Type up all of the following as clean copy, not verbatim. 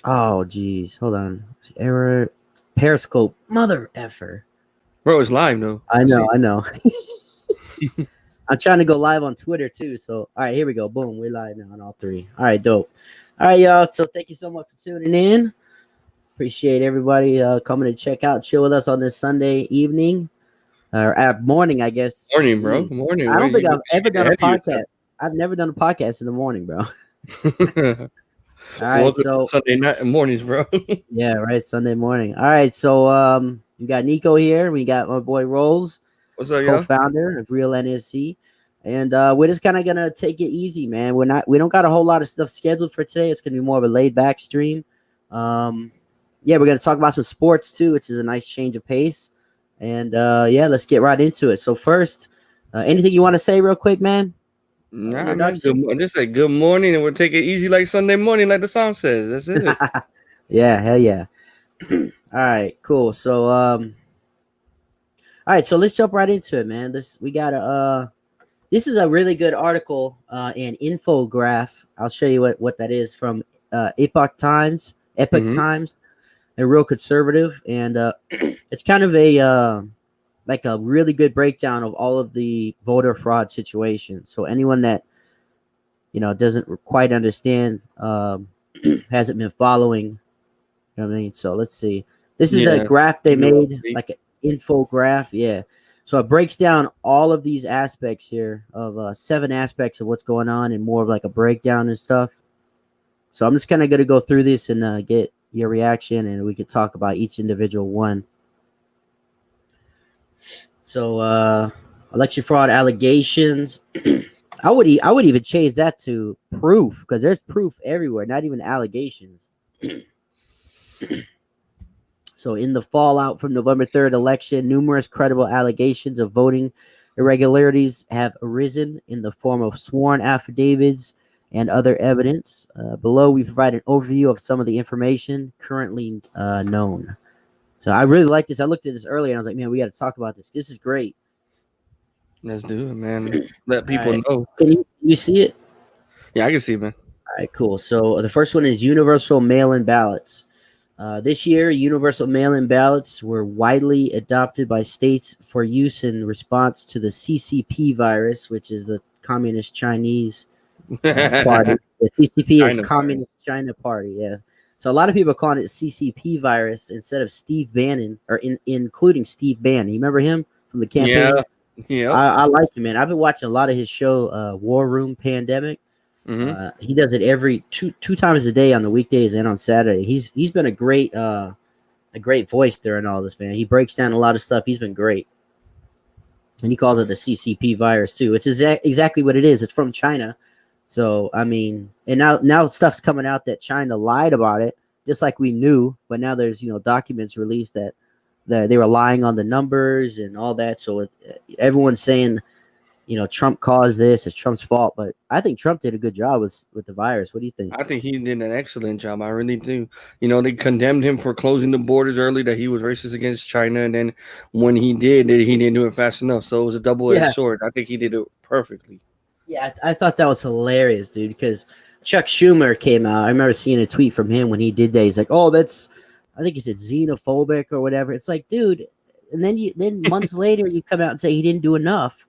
Oh, geez. Hold on. Error. Periscope. Mother effer. Bro, it's live though. I I know. see I know. I'm trying to go live on Twitter too. So, all right, here we go. Boom. We're live now on all three. All right, dope. All right, y'all. So, thank you so much for tuning in. Appreciate everybody coming to check out, chill with us on this Sunday evening or morning, I guess. morning, bro. Jeez. Morning. I Where don't think you I've ever get done a ahead of yourself? podcast. I've never done a podcast in the morning, bro. All right, Welcome to so Sunday night mornings, bro. yeah, right, Sunday morning. All right, so we got Nico here. We got my boy Rollz, What's up, y'all? co-founder of Real NSC, and we're just kind of gonna take it easy, man. We don't got a whole lot of stuff scheduled for today. It's gonna be more of a laid back stream. Um, yeah, we're gonna talk about some sports too, which is a nice change of pace. And yeah, let's get right into it. So first, anything you want to say real quick, man? Nah, man. Introduction. Just say good morning, and we'll take it easy like Sunday morning, like the song says. That's it. Yeah, hell yeah. All right, cool. So all right, so let's jump right into it, man. This is a really good article and infograph. I'll show you what that is from Epoch Mm-hmm. Times, a real conservative, and it's kind of a like a really good breakdown of all of the voter fraud situations. So anyone that doesn't quite understand, hasn't been following. You know what I mean? So let's see. This is the Yeah. graph they Keep it up made, to date. like an infograph. Yeah. So it breaks down all of these aspects here of 7 aspects of what's going on and more of like a breakdown and stuff. So I'm just kind of going to go through this and get your reaction, and we could talk about each individual one. So election fraud allegations. I would even change that to proof, because there's proof everywhere, not even allegations. So, in the fallout from November 3rd election, numerous credible allegations of voting irregularities have arisen in the form of sworn affidavits and other evidence. Below, we provide an overview of some of the information currently known. So, I really like this. I looked at this earlier and I was like, man, we got to talk about this. This is great. Let's do it, man. Let All people right. know. Can you see it? Yeah, I can see, man. All right, cool. So, the first one is universal mail in ballots. This year, universal mail in ballots were widely adopted by states for use in response to the CCP virus, which is the Communist Chinese Party. The CCP is China virus. Communist China Party, yeah. So a lot of people are calling it CCP virus instead of Steve Bannon, or including Steve Bannon. You remember him from the Yeah. campaign? Yep. I like him, man. I've been watching a lot of his show, War Room Pandemic. Mm-hmm. He does it every two times a day on the weekdays and on Saturday. He's been a great voice during all this, man. He breaks down a lot of stuff. He's been great, and he calls it the CCP virus too. It's exactly what it is. It's from China, so I mean, and now stuff's coming out that China lied about it, just like we knew. But now there's documents released that they were lying on the numbers and all that. So everyone's saying Trump caused this. It's Trump's fault. But I think Trump did a good job with the virus. What do you think? I think he did an excellent job. I really do. You know, they condemned him for closing the borders early, that he was racist against China, and then when he did, he didn't do it fast enough. So it was a double-edged Yeah, sword. I think he did it perfectly. yeah. I thought that was hilarious, dude. Because Chuck Schumer came out. I remember seeing a tweet from him when he did that. He's like, "Oh, I think he said xenophobic or whatever." It's like, dude. And then months later, you come out and say he didn't do enough.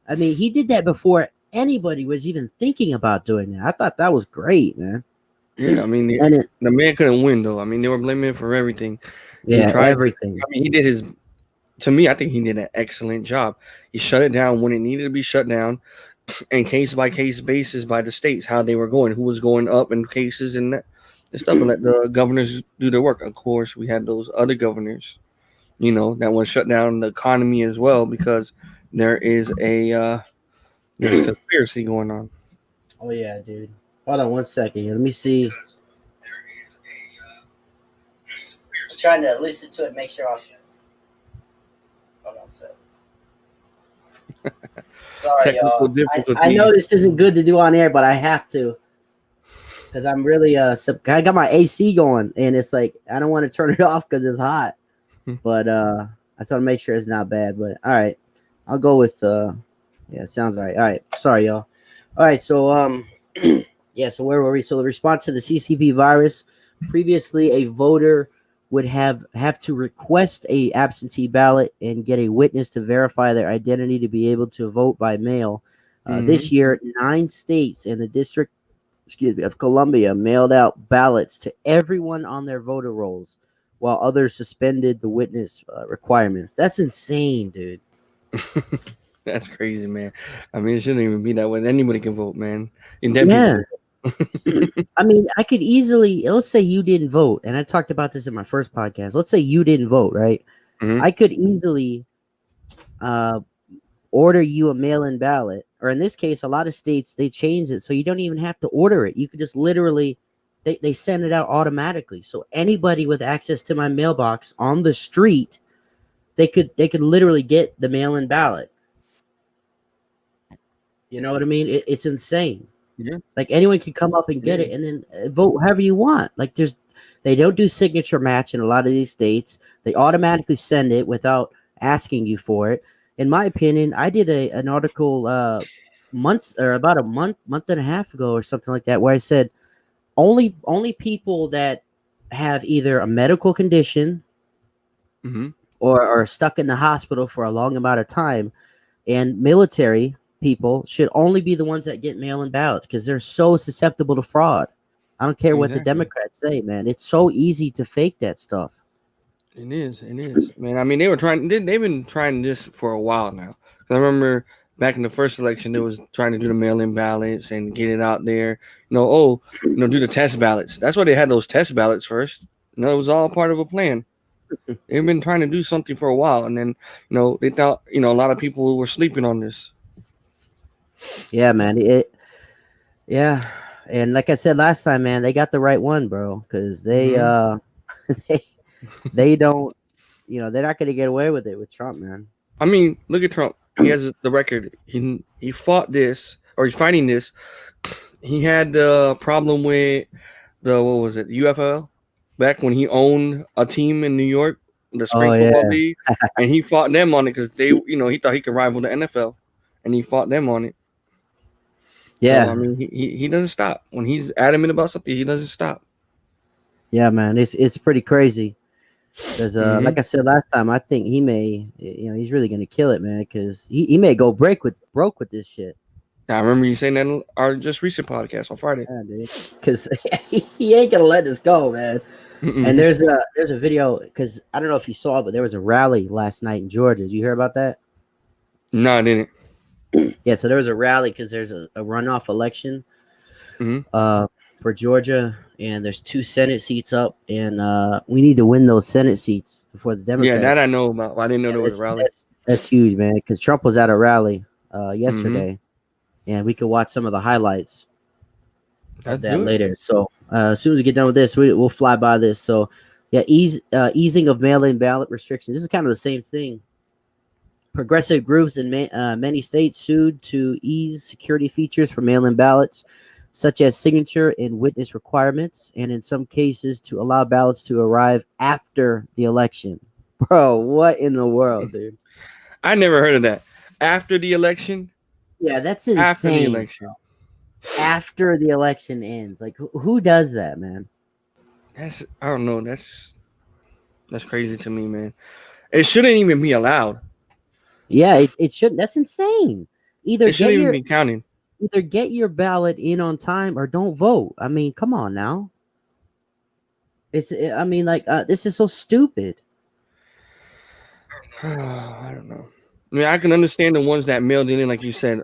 I mean, he did that before anybody was even thinking about doing that. I thought that was great, man. Yeah, I mean, And it, the man couldn't win though. I mean, they were blaming him for everything. He yeah, tried. everything. I mean, he did his. To me, I think he did an excellent job. He shut it down when it needed to be shut down, and case by case basis by the states how they were going, who was going up in cases and stuff, and let the governors do their work. Of course, we had those other governors, that want to shut down the economy as well because there is there's a conspiracy going on. Oh yeah, dude. Hold on 1 second here. Let me see. I'm trying to listen to it, make sure I'll. Hold on a second. Sorry, Technical y'all. I difficulties. know this isn't good to do on air, but I have to because I'm really I got my AC going, and it's like I don't want to turn it off because it's hot. But I just want to make sure it's not bad. But all right, I'll go with yeah, it sounds all right. All right, sorry, y'all. All right, so yeah, so where were we? So the response to the CCP virus, Previously, a voter would have to request a absentee ballot and get a witness to verify their identity to be able to vote by mail. This year, 9 states and the District of Columbia mailed out ballots to everyone on their voter rolls, while others suspended the witness requirements. That's insane, dude. That's crazy, man. I mean, it shouldn't even be that way. Anybody can vote, man. Yeah. I mean, I could easily, let's say you didn't vote, and I talked about this in my first podcast. Let's say you didn't vote, right? I could easily order you a mail-in ballot, or in this case, a lot of states, they changed it so you don't even have to order it. You could just literally, they send it out automatically. So anybody with access to my mailbox on the street, they could literally get the mail-in ballot. You know what I mean? It's insane. Yeah. Like anyone can come up and get it and then vote however you want. Like they don't do signature match in a lot of these states. They automatically send it without asking you for it. In my opinion, I did an article about a month and a half ago or something like that, where I said only people that have either a medical condition or are stuck in the hospital for a long amount of time, and military people should only be the ones that get mail-in ballots, because they're so susceptible to fraud. I don't care what the Democrats say, man. It's so easy to fake that stuff. It is, man. I mean, they've been trying this for a while now. I remember back in the first election, they was trying to do the mail-in ballots and get it out there. Do the test ballots. That's why they had those test ballots first. It was all part of a plan. They've been trying to do something for a while, and then they thought a lot of people were sleeping on this. Yeah, man. Yeah, and like I said last time, man, they got the right one, bro, because they they don't, they're not going to get away with it with Trump, man. I mean, look at Trump. He has the record. He fought this, or he's fighting this. He had the problem with the UFL back when he owned a team in New York, the Spring Football League, and he fought them on it because he thought he could rival the NFL, and he fought them on it. Yeah, so, I mean, he doesn't stop when he's adamant about something. He doesn't stop. Yeah, man, it's pretty crazy. Because, like I said last time, I think he may, he's really gonna kill it, man. Because he may go broke with this shit. I remember you saying that in our just recent podcast on Friday. Yeah, dude. Because he ain't gonna let this go, man. And there's a video, because I don't know if you saw it, but there was a rally last night in Georgia. Did you hear about that? No, I didn't. Yeah, so there was a rally because there's a runoff election for Georgia, and there's 2 Senate seats up, and we need to win those Senate seats before the Democrats. Yeah, that I know about. I didn't know there was a rally. That's huge, man, because Trump was at a rally yesterday, and we could watch some of the highlights of that later. So as soon as we get done with this, we'll fly by this. So, yeah, easing of mail-in ballot restrictions. This is kind of the same thing. Progressive groups in many states sued to ease security features for mail-in ballots, such as signature and witness requirements, and in some cases to allow ballots to arrive after the election. Bro, what in the world, dude? I never heard of that. After the election? Yeah, that's insane. After the election. After the election ends. Like, who does that, man? I don't know. That's crazy to me, man. It shouldn't even be allowed. Yeah, it shouldn't. That's insane. It shouldn't even be counting. Either get your ballot in on time or don't vote. I mean, come on now. This is so stupid. I don't know. I mean, I can understand the ones that mailed it in, like you said,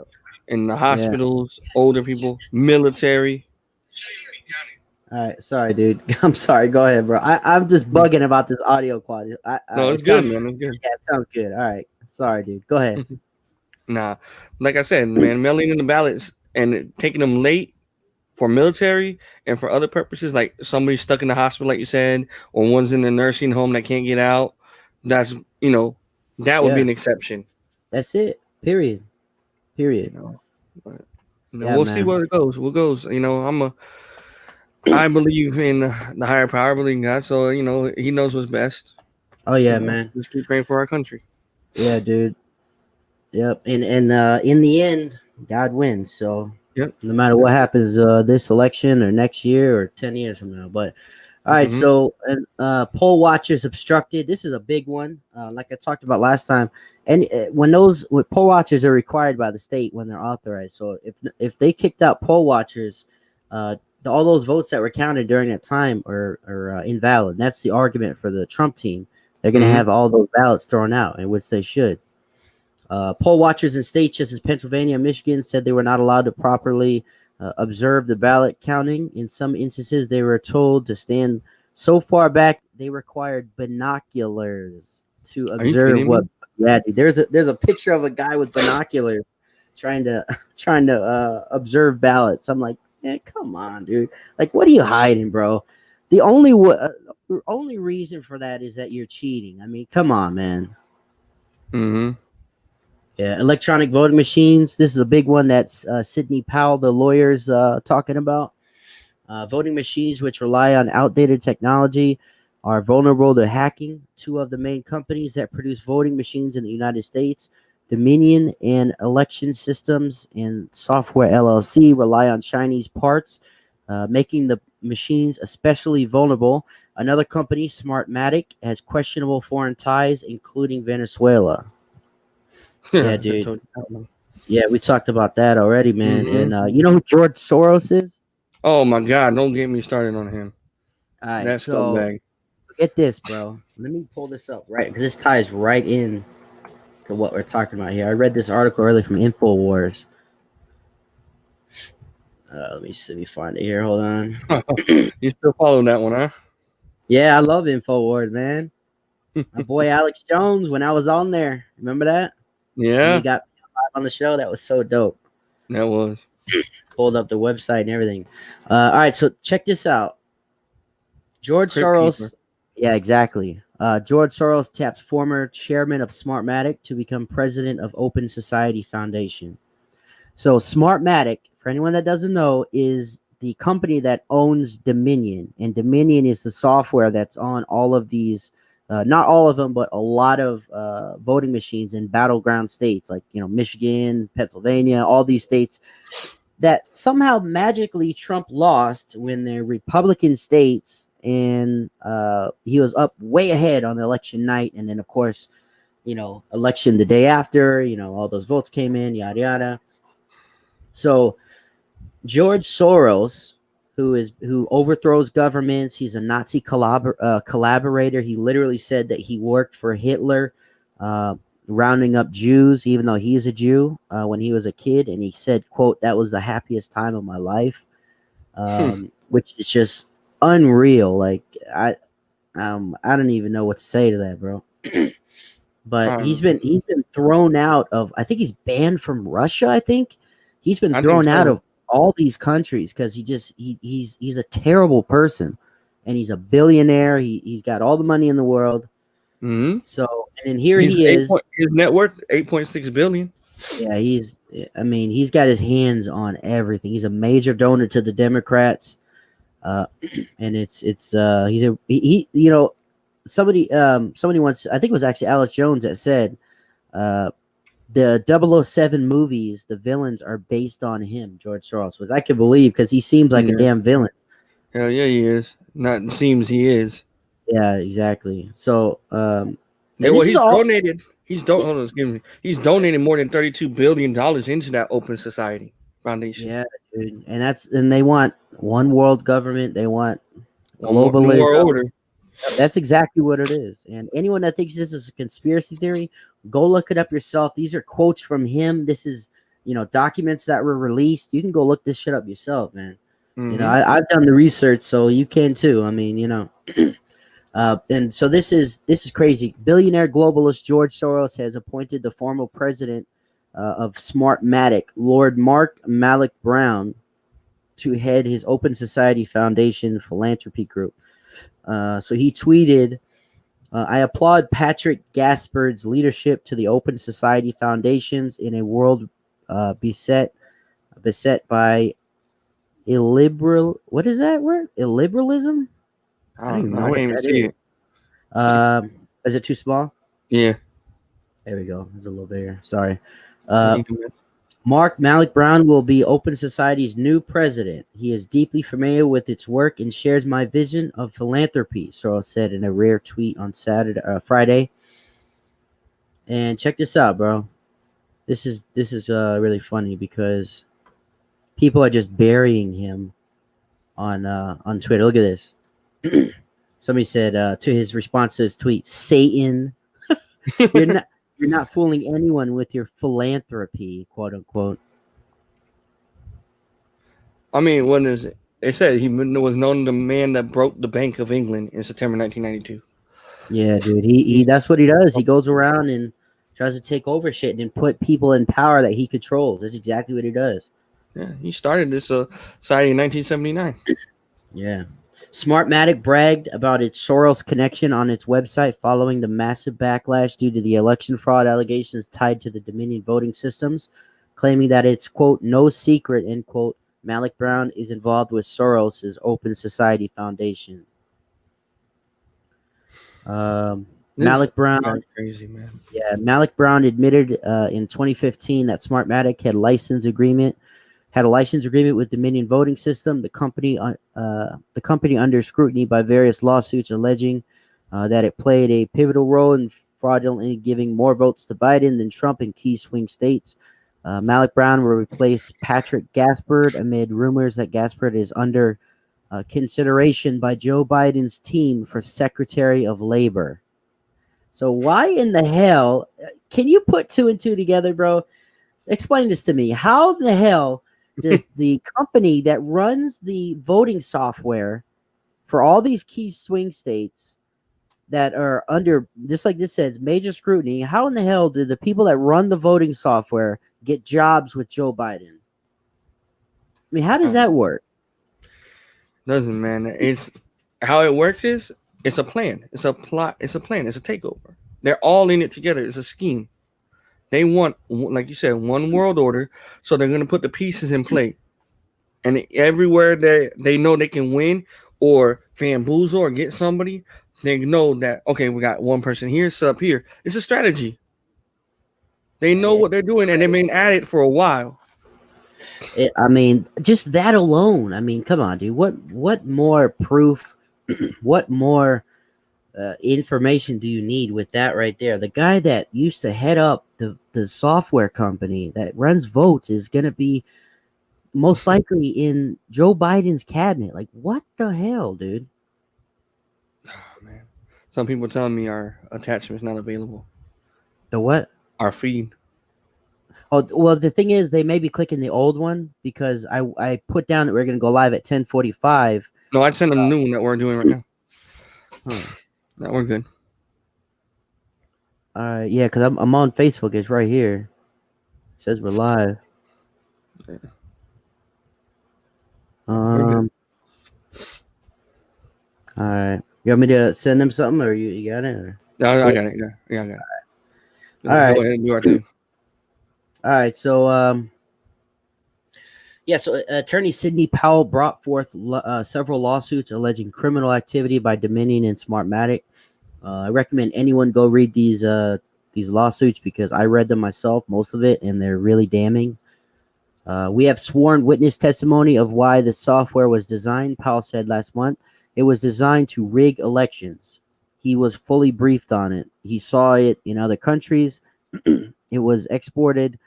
in the hospitals, older people, military. All right, sorry, dude. I'm sorry. Go ahead, bro. I'm just bugging about this audio quality. No, it's good, man. It's good. Yeah, it sounds good. All right. Sorry, dude. Go ahead. Nah, like I said, man, mailing in the ballots and taking them late for military and for other purposes, like somebody stuck in the hospital, like you said, or one's in the nursing home that can't get out. That's that would be an exception. That's it. Period. We'll see where it goes. I believe in the higher power, I believe in God, so He knows what's best. Oh yeah, man. Just keep praying for our country. Yeah, dude. Yep. And in the end, God wins. So Yep. No matter what happens this election or next year or 10 years from now. But all right, Mm-hmm. so poll watchers obstructed. This is a big one. Like I talked about last time, and when poll watchers are required by the state when they're authorized. So if they kicked out poll watchers, all those votes that were counted during that time are invalid. And that's the argument for the Trump team. They're going to Mm-hmm. have all those ballots thrown out, in which they should. Poll watchers in states such as Pennsylvania and Michigan said they were not allowed to properly observe the ballot counting. In some instances, they were told to stand so far back they required binoculars to Are you observe kidding what. me? Yeah, dude, there's a picture of a guy with binoculars trying to observe ballots. I'm like, man, come on, dude. Like, what are you hiding, bro? The only reason for that is that you're cheating. I mean, come on, man. Mm-hmm. Yeah, electronic voting machines. This is a big one that's Sidney Powell, the lawyer's talking about. Voting machines, which rely on outdated technology, are vulnerable to hacking. Two of the main companies that produce voting machines in the United States, Dominion and Election Systems and Software LLC, rely on Chinese parts, making the machines especially vulnerable. Another company, Smartmatic, has questionable foreign ties, including Venezuela. Yeah, I dude. told you that one. Yeah, we talked about that already, man. Mm-hmm. And you know who George Soros is? Oh my God! Don't get me started on him. All right, That so scumbag. get this, bro. Let me pull this up, right? Because this ties right in to what we're talking about here. I read this article earlier from InfoWars. Let me see. Let me find it here. Hold on. You still following that one, huh? Yeah, I love InfoWars, man. My boy Alex Jones, when I was on there, remember that? When he Yeah, got on the show, that was so dope. that was. Pulled up the website and everything. All right, so check this out. George Crypt Keeper. Soros, yeah, exactly. George Soros tapped former chairman of Smartmatic to become president of Open Society Foundation. So Smartmatic, for anyone that doesn't know, is the company that owns Dominion, and Dominion is the software that's on all of these, not all of them, but a lot of voting machines in battleground states like Michigan, Pennsylvania, all these states that somehow magically Trump lost when they're Republican states, and he was up way ahead on the election night, and then of course, election the day after, all those votes came in, yada yada. So George Soros, who overthrows governments, he's a Nazi collaborator. He literally said that he worked for Hitler. Rounding up Jews, even though he is a Jew, when he was a kid, and he said, "quote That was the happiest time of my life," which is just unreal. Like I don't even know what to say to that, bro. But he's been thrown out of. I think he's banned from Russia. I think he's been I think thrown out so. of all these countries because he's a terrible person, and he's a billionaire. He's got all the money in the world. Mm-hmm. So, and then here he is. His net worth $8.6 billion. Yeah, he's got his hands on everything. He's a major donor to the Democrats. And somebody once, I think it was actually Alex Jones that said, the 007 movies, the villains are based on him, George Soros, which I can believe because he seems like a Yeah. damn villain. Hell yeah, he is. Not seems he is. Yeah, exactly. So, Hey, well, this is he's all. donated. Hold on, excuse me. He's donated more than $32 billion into that Open Society Foundation. Yeah, dude. And they want one world government. They want New globalism. World Order. That's exactly what it is. And anyone that thinks this is a conspiracy theory, go look it up yourself. These are quotes from him. This is, documents that were released. You can go look this shit up yourself, man. Mm-hmm. I've done the research, so you can too. I mean, and so this is crazy. Billionaire globalist George Soros has appointed the former president of Smartmatic, Lord Mark Malloch Brown, to head his Open Society Foundation philanthropy group. So he tweeted, I applaud Patrick Gaspard's leadership to the Open Society Foundations in a world beset by illiberal. What is that word? Illiberalism? I don't even know I what can't even that see is. it. Is it too small? Yeah. There we go. It's a little bigger. Sorry. Malik Brown will be Open Society's new president. He is deeply familiar with its work and shares my vision of philanthropy, Soros said in a rare tweet on Friday. And check this out, bro. This is really funny because people are just burying him on Twitter. Look at this. Somebody said to his response to his tweet, "Satan, you're not fooling anyone with your philanthropy, quote unquote." I mean, when is it? They said he was known the man that broke the Bank of England in September 1992. Yeah, dude. He that's what he does. He goes around and tries to take over shit and put people in power that he controls. That's exactly what he does. Yeah, he started this society in 1979. Yeah. Smartmatic bragged about its Soros connection on its website following the massive backlash due to the election fraud allegations tied to the Dominion voting systems, claiming that it's, quote, no secret, end quote, Malik Brown is involved with Soros' Open Society Foundation. Malik Brown, crazy man. Yeah, Malik Brown admitted in 2015 that Smartmatic had a license agreement with Dominion Voting System, the company under scrutiny by various lawsuits alleging that it played a pivotal role in fraudulently giving more votes to Biden than Trump in key swing states. Malik Brown will replace Patrick Gaspard amid rumors that Gaspard is under consideration by Joe Biden's team for Secretary of Labor. So why in the hell can you put two and two together, bro? Explain this to me. How the hell does the company that runs the voting software for all these key swing states that are under, just like this says, major scrutiny, how in the hell do the people that run the voting software get jobs with Joe Biden? I mean, how does that work? Doesn't, man. It's how it works is it's a plan. It's a plot. It's a plan. It's a takeover. They're all in it together. It's a scheme. They want, like you said, one world order. So they're going to put the pieces in play. And everywhere they know they can win or bamboozle or get somebody, they know that, okay, we got one person here, set up here. It's a strategy. They know what they're doing, and they've been at it for a while. I mean, just that alone. I mean, come on, dude. What more proof? What more information do you need with that right there? The guy that used to head up the software company that runs votes is going to be most likely in Joe Biden's cabinet. Like, what the hell, dude? Oh, man. Some people telling me our attachment is not available. The what? Our feed. Oh, well, the thing is, they may be clicking the old one because I put down that we're going to go live at 10:45. No, I sent them a new one that we're doing right now. No, we're good. Yeah, because I'm on Facebook. It's right here. It says we're live. Yeah. All right. You want me to send them something, or you got it? Or? Yeah, I got it. Yeah, I got it. All right. Go ahead and do our thing. All right. So, so Attorney Sidney Powell brought forth several lawsuits alleging criminal activity by Dominion and Smartmatic. I recommend anyone go read these lawsuits because I read them myself, most of it, and they're really damning. We have sworn witness testimony of why the software was designed, Powell said last month. It was designed to rig elections. He was fully briefed on it. He saw it in other countries. It was exported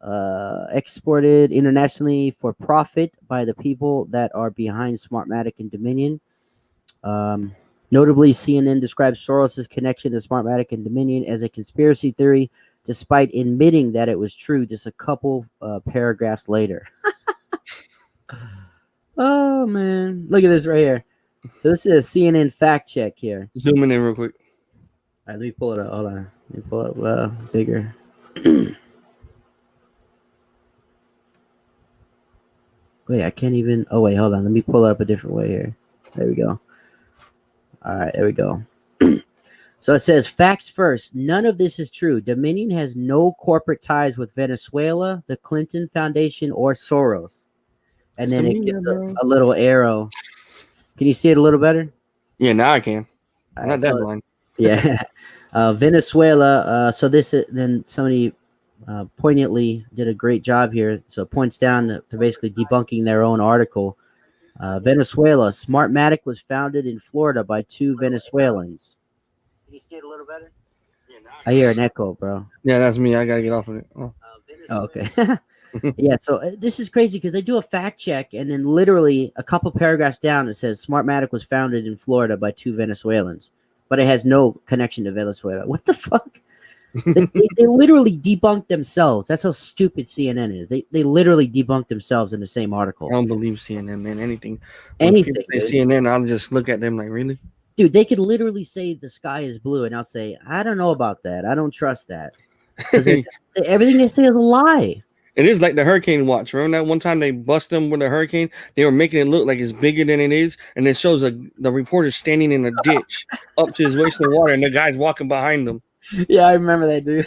internationally for profit by the people that are behind Smartmatic and Dominion. Notably, CNN describes Soros' connection to Smartmatic and Dominion as a conspiracy theory, despite admitting that it was true just a couple paragraphs later. Oh, man. Look at this right here. So this is a CNN fact check here. Zoom in real quick. All right, let me pull it up. Hold on. Let me pull it up bigger. Wait, I can't even. Oh, wait, hold on. Let me pull it up a different way here. There we go. All right, there we go. So it says, facts first. None of this is true. Dominion has no corporate ties with Venezuela, the Clinton Foundation, or Soros. And then it gives a little arrow. Can you see it a little better? Yeah, now I can. Not that blind. Yeah. Venezuela. So this is then somebody poignantly did a great job here. So it points down that they're basically debunking their own article. Venezuela, Smartmatic was founded in Florida by two Venezuelans. Can you see it a little better? I hear an echo, bro. Yeah, that's me. I gotta get off of it. Oh. Oh, okay. Yeah, so this is crazy because they do a fact check, and then literally a couple paragraphs down it says Smartmatic was founded in Florida by two Venezuelans, but it has no connection to Venezuela. What the fuck? They literally debunked themselves. That's how stupid CNN is. They literally debunked themselves in the same article. I don't believe CNN, man. Anything. When people say CNN, I'll just look at them like, really? Dude, they could literally say the sky is blue, and I'll say, I don't know about that. I don't trust that. Everything they say is a lie. It is like the hurricane watch. Remember that one time they bust them with a hurricane? They were making it look like it's bigger than it is, and it shows the reporter standing in a ditch up to his waist in water, and the guy's walking behind them. Yeah, I remember that, dude.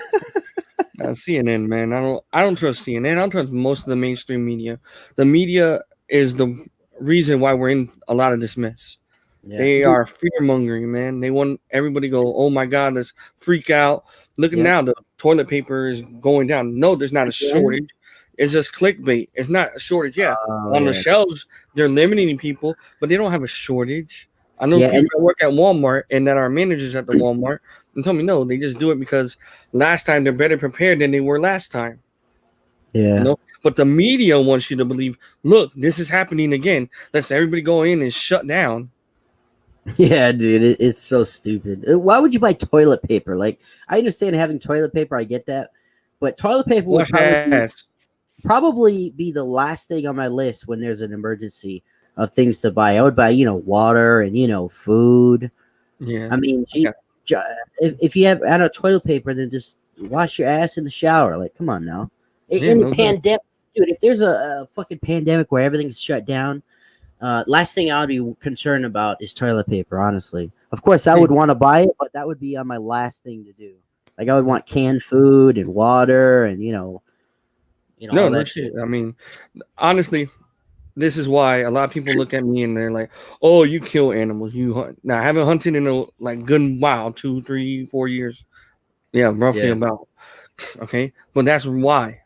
CNN, man. I don't trust CNN. I don't trust most of the mainstream media. The media is the reason why we're in a lot of this mess. Yeah. They are fear mongering, man. They want everybody to go, oh my God, let's freak out. Look at now, the toilet paper is going down. No, there's not a shortage. It's just clickbait. It's not a shortage. Yeah, on the shelves, they're limiting people, but they don't have a shortage. I know people that work at Walmart and that are managers at the Walmart and tell me, no, they just do it because last time they're better prepared than they were last time. Yeah. You know? But the media wants you to believe, look, this is happening again. Let's everybody go in and shut down. Yeah, dude, it's so stupid. Why would you buy toilet paper? Like, I understand having toilet paper. I get that. But toilet paper would probably be the last thing on my list when there's an emergency of things to buy. I would buy, water and, food. Yeah. I mean, if you have out of toilet paper, then just wash your ass in the shower. Like, come on now. In the pandemic, dude, if there's a fucking pandemic where everything's shut down, last thing I would be concerned about is toilet paper, honestly. Of course, I would want to buy it, but that would be on my last thing to do. Like, I would want canned food and water and, no, no shit. I mean, honestly, this is why a lot of people look at me and they're like, "Oh, you kill animals, you hunt." Now, I haven't hunted in a good while, 2, 3, 4 years. Yeah, roughly about. Okay, but that's why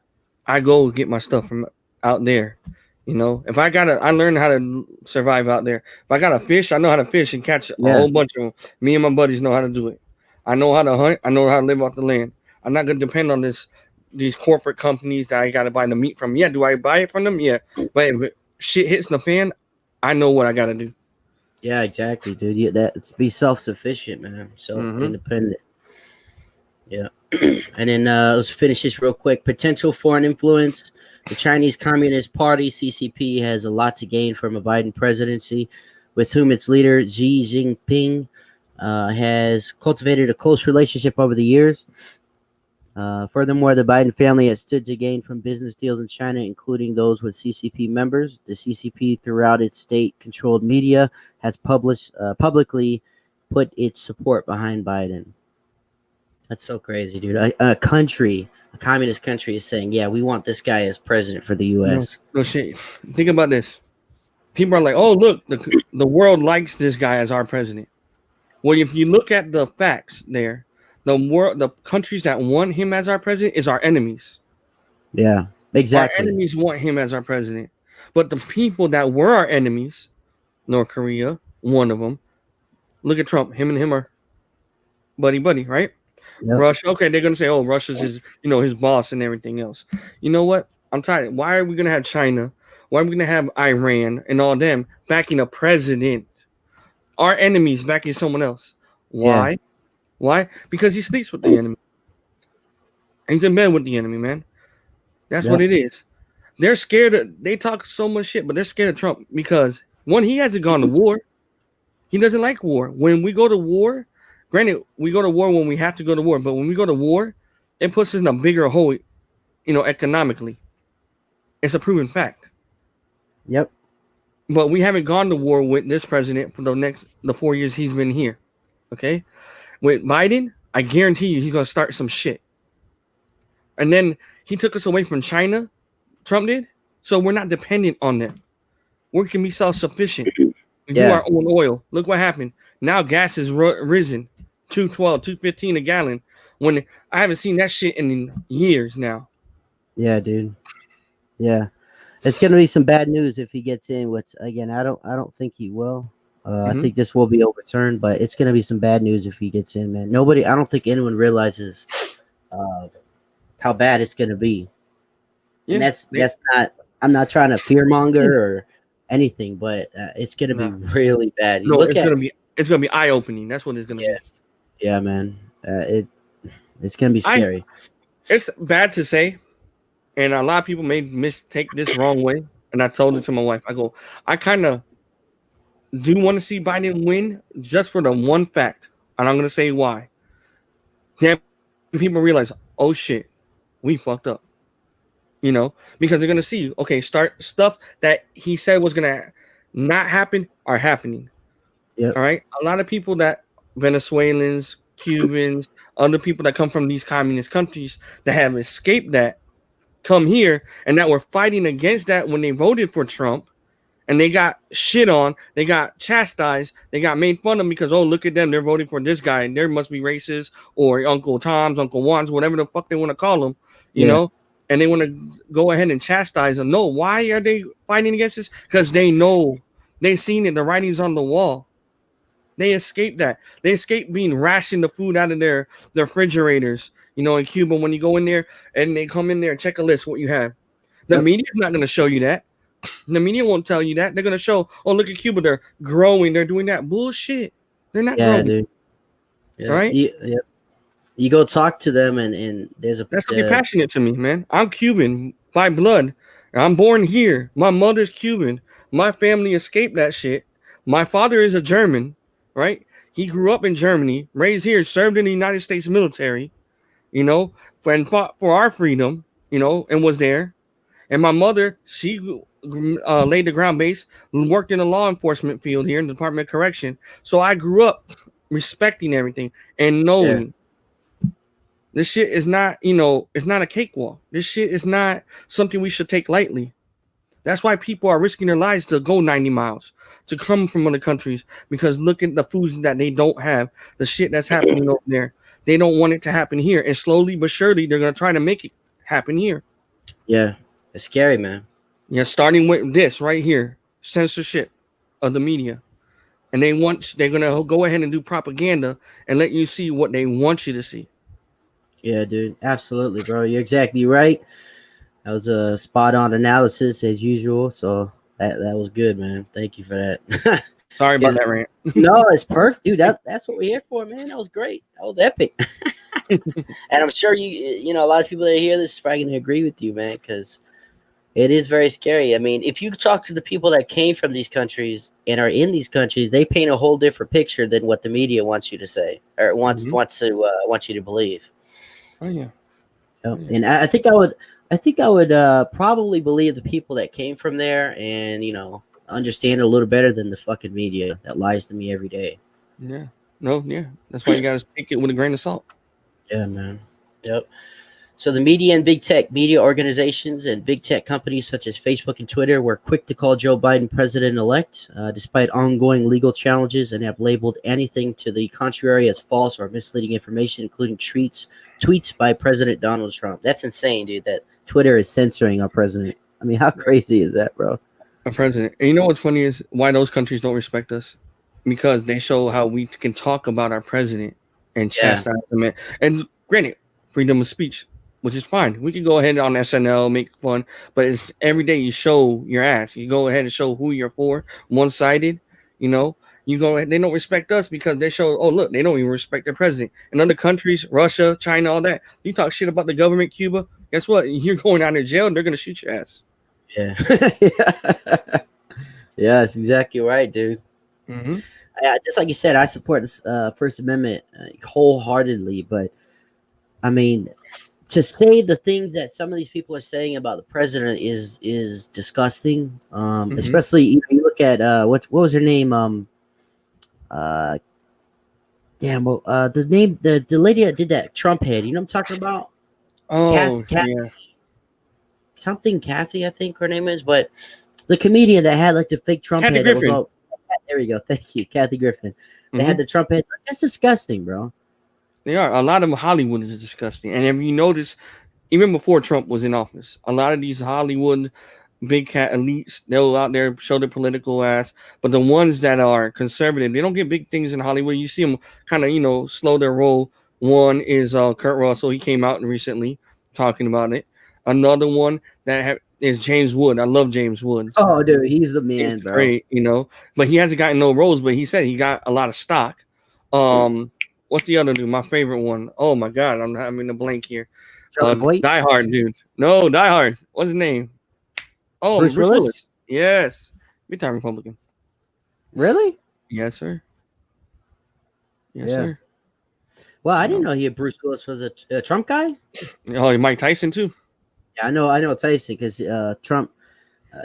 I go get my stuff from out there. If I learned how to survive out there. If I got a fish, I know how to fish and catch a whole bunch of them. Me and my buddies know how to do it. I know how to hunt. I know how to live off the land. I'm not gonna depend on these corporate companies that I gotta buy the meat from. Yeah, do I buy it from them? Yeah, but if shit hits the fan, I know what I gotta do. Yeah, exactly, dude. That's be self-sufficient, man. Self-independent. Yeah. And then let's finish this real quick. Potential foreign influence. The Chinese Communist Party, CCP, has a lot to gain from a Biden presidency, with whom its leader, Xi Jinping, has cultivated a close relationship over the years. Furthermore, the Biden family has stood to gain from business deals in China, including those with CCP members. The CCP, throughout its state-controlled media, has publicly put its support behind Biden. That's so crazy, dude. A communist country is saying, yeah, we want this guy as president for the U.S. No shit. Think about this. People are like, oh, look, the world likes this guy as our president. Well, if you look at the facts there, the countries that want him as our president is our enemies. Yeah, exactly. Our enemies want him as our president. But the people that were our enemies, North Korea, one of them, look at Trump. Him and him are buddy, right? Yep. Russia, okay, they're gonna say, oh, Russia's his boss and everything else. You know what? I'm tired. Why are we gonna have China? Why are we gonna have Iran and all them backing a president? Our enemies backing someone else. Why? Yeah. Why? Because he sleeps with the enemy. He's in bed with the enemy, man. That's what it is. They're scared. They talk so much shit, but they're scared of Trump because, one, he hasn't gone to war. He doesn't like war. When we go to war, granted, we go to war when we have to go to war, but when we go to war, it puts us in a bigger hole, economically. It's a proven fact. Yep. But we haven't gone to war with this president for the 4 years he's been here. Okay? With Biden, I guarantee you he's going to start some shit. And then he took us away from China, Trump did, so we're not dependent on them. We can be self-sufficient. We do our own oil. Look what happened. Now gas is risen, $2.12, $2.15 a gallon. when I haven't seen that shit in years now. Yeah, dude. Yeah, it's gonna be some bad news if he gets in. Which again, I don't think he will. I think this will be overturned, but it's gonna be some bad news if he gets in, man. I don't think anyone realizes how bad it's gonna be. Yeah, And that's not. I'm not trying to fearmonger or anything, but it's gonna be really bad. You no, look at it's gonna be eye opening. That's what it's gonna be. yeah, man. It's gonna be scary. It's bad to say, and a lot of people may mistake this wrong way. And I told it to my wife. I go, I kind of do want to see Biden win just for the one fact, and I'm gonna say why. Then people realize, oh shit, we fucked up. You know, because they're gonna see, okay, start stuff that he said was gonna not happen are happening. Yep. All right. A lot of people that Venezuelans, Cubans, other people that come from these communist countries that have escaped that come here and that were fighting against that when they voted for Trump, and they got shit on, they got chastised, they got made fun of because, oh, look at them, they're voting for this guy, and there must be racist or Uncle Tom's, Uncle Juan's, whatever the fuck they want to call them, you know, and they want to go ahead and chastise them. No, why are they fighting against this? Because they know, they've seen it, the writing's on the wall. They escaped that. They escaped being rationed the food out of their refrigerators. You know, in Cuba, when you go in there and they come in there and check a list, what you have. The media's not going to show you that. The media won't tell you that. They're going to show, oh, look at Cuba. They're growing. They're doing that. Bullshit. They're not growing. Dude. Yeah, right? You go talk to them and there's a... That's really passionate to me, man. I'm Cuban by blood. I'm born here. My mother's Cuban. My family escaped that shit. My father is a German. Right? He grew up in Germany, raised here, served in the United States military, you know, and fought for our freedom, you know, and was there. And my mother, she laid the ground base, worked in the law enforcement field here in the Department of Correction. So I grew up respecting everything and knowing this shit is not, you know, it's not a cakewalk. This shit is not something we should take lightly. That's why people are risking their lives to go 90 miles, to come from other countries, because look at the foods that they don't have, the shit that's happening over there. They don't want it to happen here. And slowly but surely, they're going to try to make it happen here. Yeah, it's scary, man. Yeah, starting with this right here, censorship of the media. And they're going to go ahead and do propaganda and let you see what they want you to see. Yeah, dude. Absolutely, bro. You're exactly right. That was a spot-on analysis as usual. So that was good, man. Thank you for that. Sorry about that rant. No, it's perfect, dude. That's what we're here for, man. That was great. That was epic. And I'm sure you know, a lot of people that hear this is probably going to agree with you, man, because it is very scary. I mean, if you talk to the people that came from these countries and are in these countries, they paint a whole different picture than what the media wants you to say or wants you to believe. Oh yeah. And I think I would probably believe the people that came from there and, you know, understand it a little better than the fucking media that lies to me every day. Yeah. No, yeah. That's why you got to take it with a grain of salt. Yeah, man. Yep. So the media and big tech media organizations and big tech companies such as Facebook and Twitter were quick to call Joe Biden president-elect, despite ongoing legal challenges, and have labeled anything to the contrary as false or misleading information, including tweets by President Donald Trump. That's insane, dude, that Twitter is censoring our president. I mean, how crazy is that, bro? Our president. And you know what's funny is why those countries don't respect us? Because they show how we can talk about our president and chastise them. And granted, freedom of speech, which is fine. We can go ahead on SNL, make fun, but it's every day you show your ass. You go ahead and show who you're for, one-sided, you know. You go ahead, they don't respect us because they show, oh, look, they don't even respect their president. In other countries, Russia, China, all that, you talk shit about the government, Cuba, guess what? You're going out of jail and they're going to shoot your ass. Yeah. Yeah, that's exactly right, dude. Mm-hmm. Just like you said, I support this First Amendment wholeheartedly, but I mean, to say the things that some of these people are saying about the president is disgusting. Especially you look at what was her name? The name the lady that did that Trump head. You know what I'm talking about? Oh, something Kathy, I think her name is, but the comedian that had like the fake Trump Kathy head. Griffin. That was all, there we go. Thank you, Kathy Griffin. They had the Trump head. That's disgusting, bro. They are. A lot of Hollywood is disgusting. And if you notice, even before Trump was in office, a lot of these Hollywood big cat elites, they'll out there show their political ass. But the ones that are conservative, they don't get big things in Hollywood. You see them kind of, slow their roll. One is Kurt Russell. He came out recently talking about it. Another one is James Wood. I love James Woods. Oh, dude, he's the man, He's bro. great, but he hasn't gotten no roles. But he said he got a lot of stock. What's the other dude? My favorite one. Oh my god, I'm having a blank here. Die Hard, dude. No, Die Hard. What's his name? Oh, Bruce Willis. Yes, big time Republican. Really? Yes, sir. Yes, sir. Well, I didn't know Bruce Willis was a Trump guy. Oh, Mike Tyson too. Yeah, I know Tyson because Trump.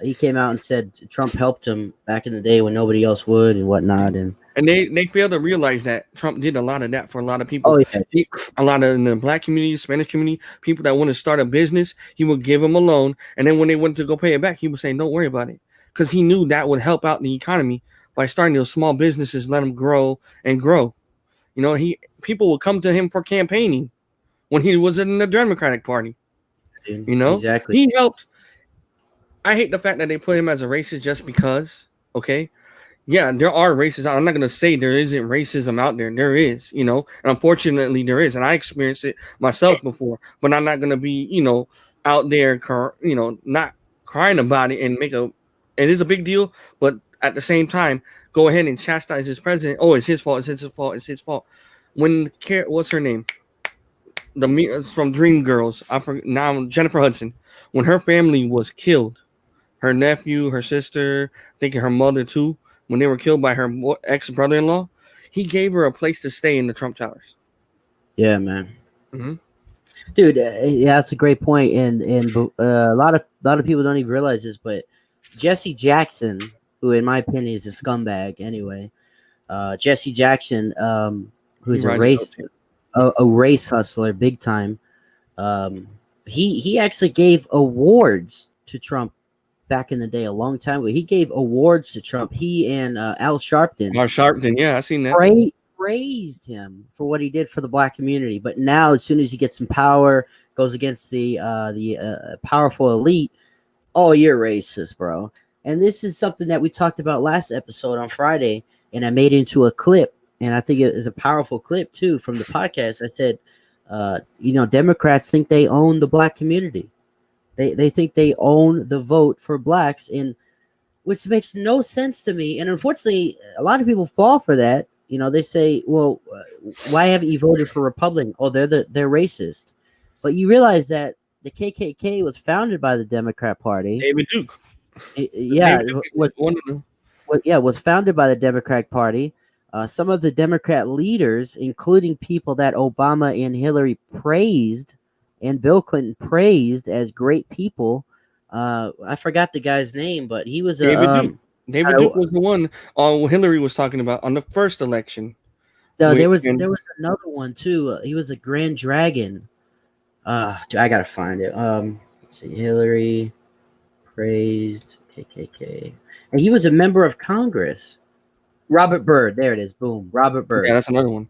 He came out and said Trump helped him back in the day when nobody else would and whatnot, and they fail to realize that Trump did a lot of that for a lot of people. Oh yeah, a lot of in the black community, Spanish community, people that want to start a business, he would give them a loan, and then when they went to go pay it back, he would say, "Don't worry about it," because he knew that would help out the economy by starting those small businesses, let them grow and grow. People would come to him for campaigning when he was in the Democratic Party. Exactly. He helped. I hate the fact that they put him as a racist just because. Okay, yeah, there are racists. I'm not gonna say there isn't racism out there. There is, and unfortunately there is, and I experienced it myself before. But I'm not gonna be, out there, not crying about it and It is a big deal, but at the same time, go ahead and chastise his president. Oh, it's his fault. It's his fault. It's his fault. What's her name? From Dreamgirls. I forget now. Jennifer Hudson. When her family was killed. Her nephew, her sister, I think her mother too, when they were killed by her ex-brother-in-law, he gave her a place to stay in the Trump Towers. Yeah, man. Mm-hmm. Dude, that's a great point, and a lot of people don't even realize this, but Jesse Jackson, who in my opinion is a scumbag, anyway, Jesse Jackson, who's a race hustler, big time. He actually gave awards to Trump. Back in the day, a long time ago, he gave awards to Trump. He and Al Sharpton. Yeah, I seen that. Praised him for what he did for the black community. But now, as soon as he gets some power, goes against the powerful elite. Oh, you're racist, bro. And this is something that we talked about last episode on Friday, and I made it into a clip, and I think it is a powerful clip too from the podcast. I said, Democrats think they own the black community. They think they own the vote for blacks, and which makes no sense to me. And unfortunately, a lot of people fall for that. They say, "Well, why haven't you voted for Republican?" Oh, they're racist. But you realize that the KKK was founded by the Democrat Party. David Duke. Was founded by the Democratic Party. Some of the Democrat leaders, including people that Obama and Hillary praised. And Bill Clinton praised as great people. I forgot the guy's name, but he was David Duke. David Duke was the one Hillary was talking about on the first election. There was another one too. He was a Grand Dragon. I gotta find it. Let's see. Hillary praised KKK, and he was a member of Congress. Robert Byrd. There it is. Boom. Robert Byrd. Yeah, that's another one.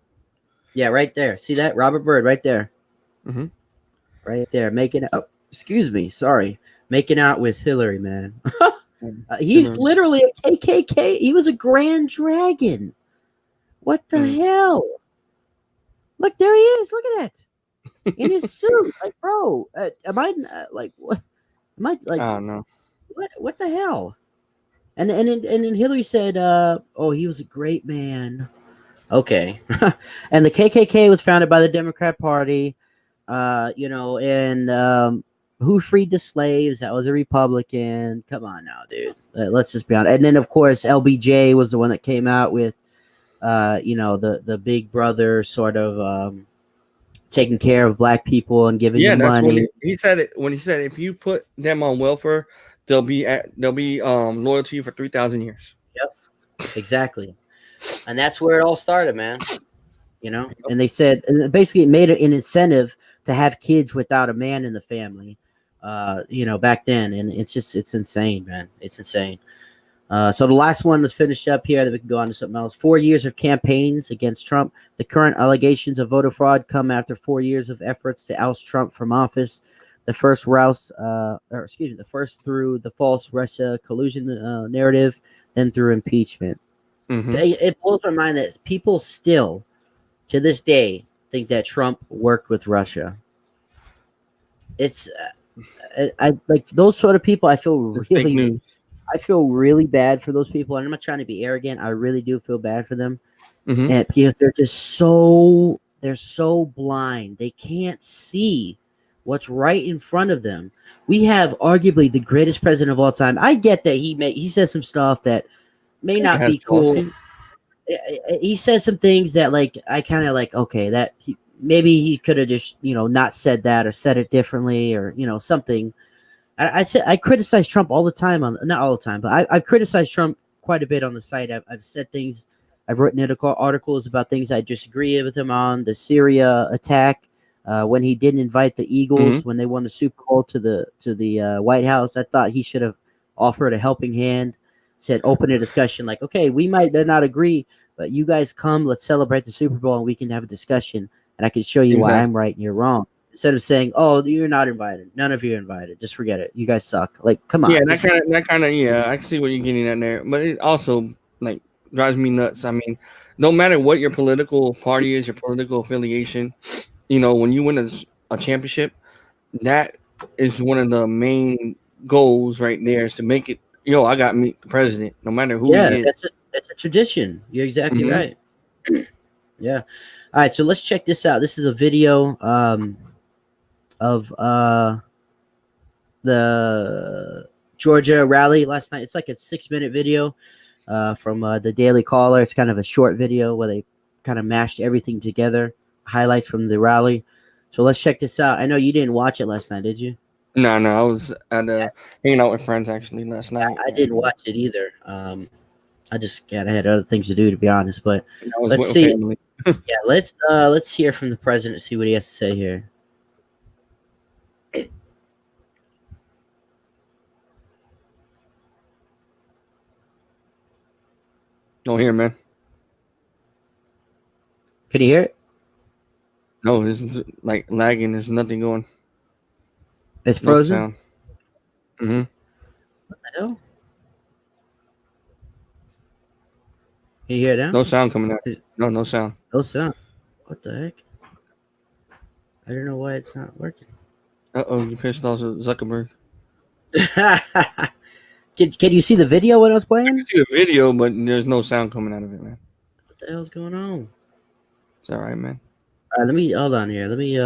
Yeah, right there. See that? Robert Byrd, right there. Mm-hmm. Right there, making out with Hillary, man. He's literally a KKK. He was a Grand Dragon. What the hell? Look, there he is. Look at that in his suit. Like, bro, am I like what? Am I like? I don't know. What the hell? And then Hillary said, "Oh, he was a great man." Okay, and the KKK was founded by the Democrat Party. Who freed the slaves? That was a Republican. Come on now, dude. Let's just be honest. And then, of course, LBJ was the one that came out with, the big brother sort of taking care of black people and giving them money. He said if you put them on welfare, they'll be loyal to you for 3,000 years. Yep, exactly. And that's where it all started, man. And they said, and basically it made it an incentive to have kids without a man in the family, back then. And it's insane, man. It's insane. So the last one, let's finish up here. Then we can go on to something else. 4 years of campaigns against Trump. The current allegations of voter fraud come after 4 years of efforts to oust Trump from office. The first the first through the false Russia collusion narrative, then through impeachment. Mm-hmm. It blows my mind that people still, to this day, think that Trump worked with Russia. It's I like those sort of people. I feel Fake news. really bad for those people. And I'm not trying to be arrogant. I really do feel bad for them, Mm-hmm. and because they're so blind, they can't see what's right in front of them. We have arguably the greatest president of all time. I get that he says some stuff that may not be cool. He says some things that like I kind of like. Okay, that maybe he could have just not said that or said it differently or something. I criticize Trump all the time not all the time, but I've criticized Trump quite a bit on the site. I've said things. I've written articles about things I disagree with him on. The Syria attack, when he didn't invite the Eagles when they won the Super Bowl to the White House. I thought he should have offered a helping hand, said open a discussion like, okay, we might not agree, but you guys come, let's celebrate the Super Bowl and we can have a discussion and I can show you why I'm right and you're wrong. Instead of saying, "Oh, you're not invited. None of you are invited. Just forget it. You guys suck." Like, come on. Yeah, that kind of. Yeah, I can see what you're getting at there, but it also like drives me nuts. I mean, no matter what your political party is, your political affiliation, when you win a championship, that is one of the main goals right there is to make it. I got to meet the president, no matter who he is. That's a tradition. You're exactly right. Yeah. All right, so let's check this out. This is a video of the Georgia rally last night. It's like a 6-minute video from the Daily Caller. It's kind of a short video where they kind of mashed everything together, highlights from the rally. So let's check this out. I know you didn't watch it last night, did you? No, I was hanging out with friends actually last night. I didn't watch it either. I had other things to do, to be honest. But let's see. Yeah, let's hear from the president. See what he has to say here. Don't hear, man. Can you hear it? No, it's like lagging. There's nothing going. It's frozen. No sound. What the hell? Can you hear it now? No sound coming out. No sound. No sound. What the heck? I don't know why it's not working. You pissed off Zuckerberg. Can you see the video when I was playing? I can see the video, but there's no sound coming out of it, man. What the hell's going on? It's all right, man. All right, let me hold on here. Let me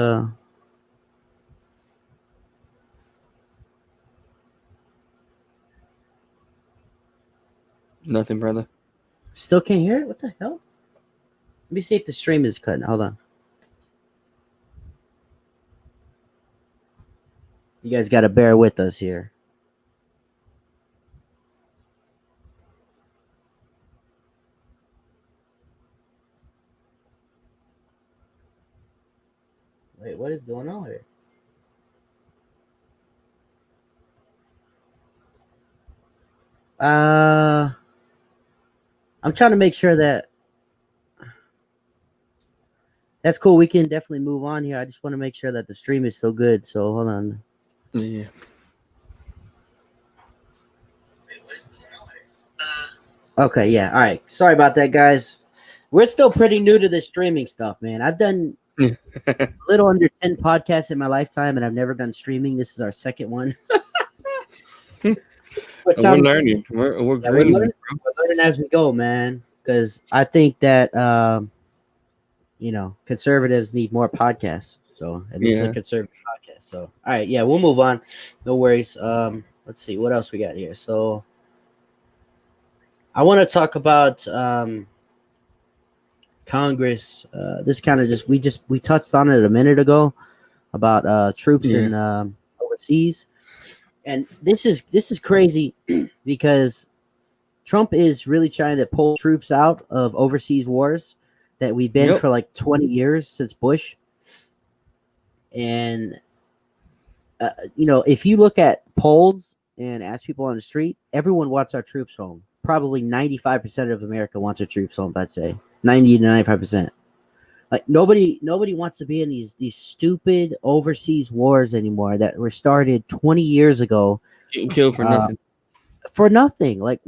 Nothing, brother. Still can't hear it? What the hell? Let me see if the stream is cutting. Hold on. You guys got to bear with us here. Wait, what is going on here? I'm trying to make sure that that's cool. We can definitely move on here. I just want to make sure that the stream is still good. So hold on. Yeah. Okay, yeah. All right. Sorry about that, guys. We're still pretty new to this streaming stuff, man. I've done a little under 10 podcasts in my lifetime, and I've never done streaming. This is our second one. We're learning. We're green. We're learning as we go, man. Because I think that conservatives need more podcasts. So and this is a conservative podcast. So all right, yeah, we'll move on. No worries. Let's see what else we got here. So I want to talk about Congress. This kind of we touched on it a minute ago about troops in overseas. And this is crazy because Trump is really trying to pull troops out of overseas wars that we've been for like 20 years since Bush. And, if you look at polls and ask people on the street, everyone wants our troops home. probably 95% of America wants their troops home. I'd say 90 to 95%. Like nobody wants to be in these stupid overseas wars anymore that were started 20 years ago. Getting killed for nothing. For nothing. Like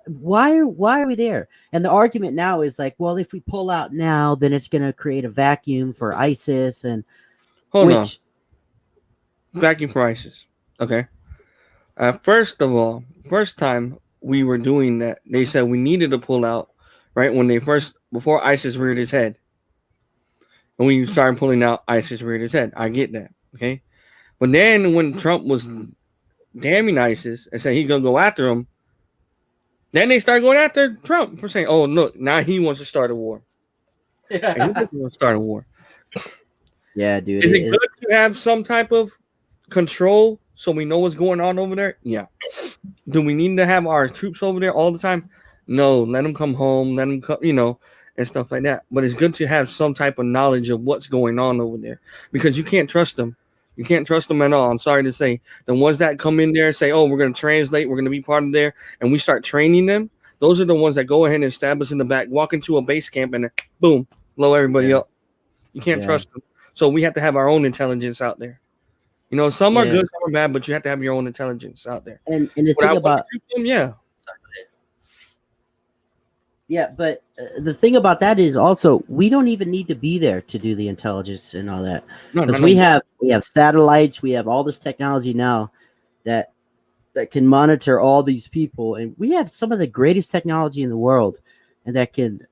why are we there? And the argument now is like, well, if we pull out now, then it's going to create a vacuum for ISIS and Hold on. Vacuum for ISIS. Okay. First of all, first time we were doing that, they said we needed to pull out right when before ISIS reared its head. And when you started pulling out, ISIS reared its head. I get that. Okay. But then when Trump was damning ISIS and said he's going to go after them, then they started going after Trump for saying, oh, look, now he wants to start a war. Yeah. He wants to start a war. Yeah, dude. Is it good to have some type of control so we know what's going on over there? Yeah. Do we need to have our troops over there all the time? No. Let them come home. Let them come, and stuff like that. But it's good to have some type of knowledge of what's going on over there because you can't trust them. You can't trust them at all. I'm sorry to say. The ones that come in there and say, oh, we're going to translate, we're going to be part of there, and we start training them, those are the ones that go ahead and establish in the back, walk into a base camp, and boom, blow everybody up. You can't trust them. So we have to have our own intelligence out there. Some are good, some are bad, but you have to have your own intelligence out there. And the thing about them, but the thing about that is also we don't even need to be there to do the intelligence and all that because we have satellites, we have all this technology now that can monitor all these people, and we have some of the greatest technology in the world, and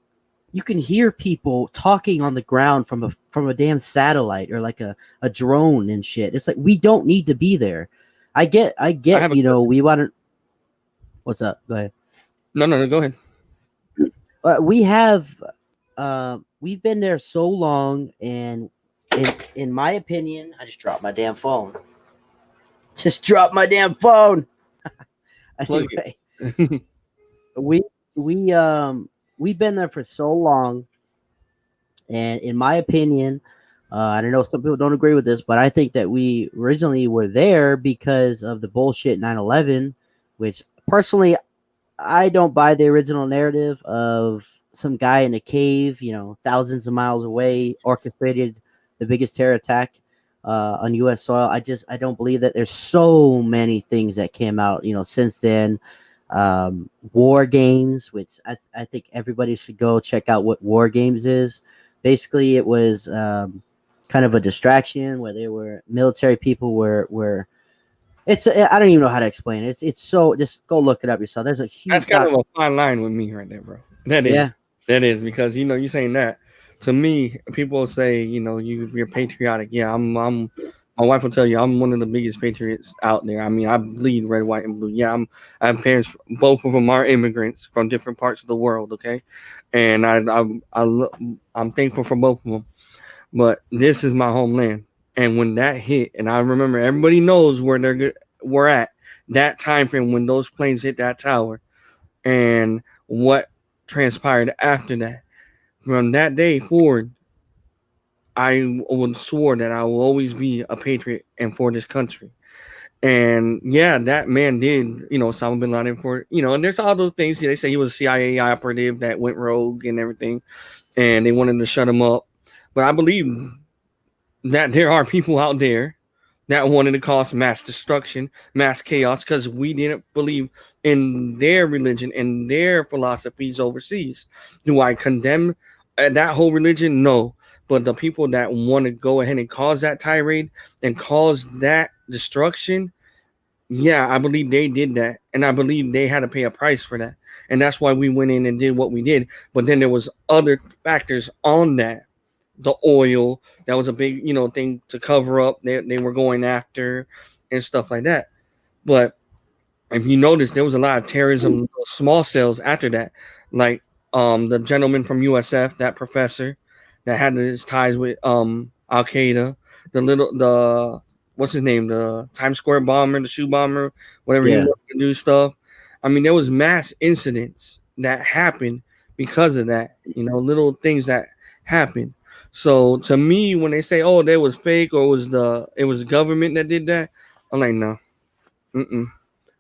you can hear people talking on the ground from a damn satellite or like a drone and shit. It's like we don't need to be there. I get. We want to. What's up? Go ahead. No, go ahead. We've been there so long, and in my opinion, I just dropped my damn phone. Anyway, we've been there for so long, and in my opinion, I don't know, some people don't agree with this, but I think that we originally were there because of the bullshit 9/11, which personally I don't buy the original narrative of some guy in a cave, thousands of miles away, orchestrated the biggest terror attack on U.S. soil. I don't believe that. There's so many things that came out, since then. War games, which I think everybody should go check out what war games is. Basically, it was kind of a distraction where they were military people were. I don't even know how to explain it. It's so, just go look it up yourself. There's a huge. That's kind of a fine line with me right there, bro. That is because you saying that to me. People say you're patriotic. Yeah, I'm. My wife will tell you I'm one of the biggest patriots out there. I mean, I bleed red, white, and blue. Yeah, I have parents. Both of them are immigrants from different parts of the world. Okay, and I'm thankful for both of them. But this is my homeland. And when that hit, and I remember everybody knows where we're at that time frame when those planes hit that tower, and what transpired after that. From that day forward, I would swore that I will always be a patriot and for this country. And yeah, that man did, Osama bin Laden for, and there's all those things. They say he was a CIA operative that went rogue and everything, and they wanted to shut him up. But I believe that there are people out there that wanted to cause mass destruction, mass chaos, because we didn't believe in their religion and their philosophies overseas. Do I condemn that whole religion? No. But the people that want to go ahead and cause that tirade and cause that destruction, yeah, I believe they did that. And I believe they had to pay a price for that. And that's why we went in and did what we did. But then there was other factors on that. The oil, that was a big, thing to cover up. They were going after and stuff like that. But if you notice, there was a lot of terrorism, small cells after that. Like the gentleman from USF, that professor that had his ties with Al Qaeda, what's his name, the Times Square bomber, the shoe bomber, whatever he wanted to do stuff. I mean, there was mass incidents that happened because of that. Little things that happened. So to me, when they say, "Oh, that was fake," or it was the government that did that, I'm like, no,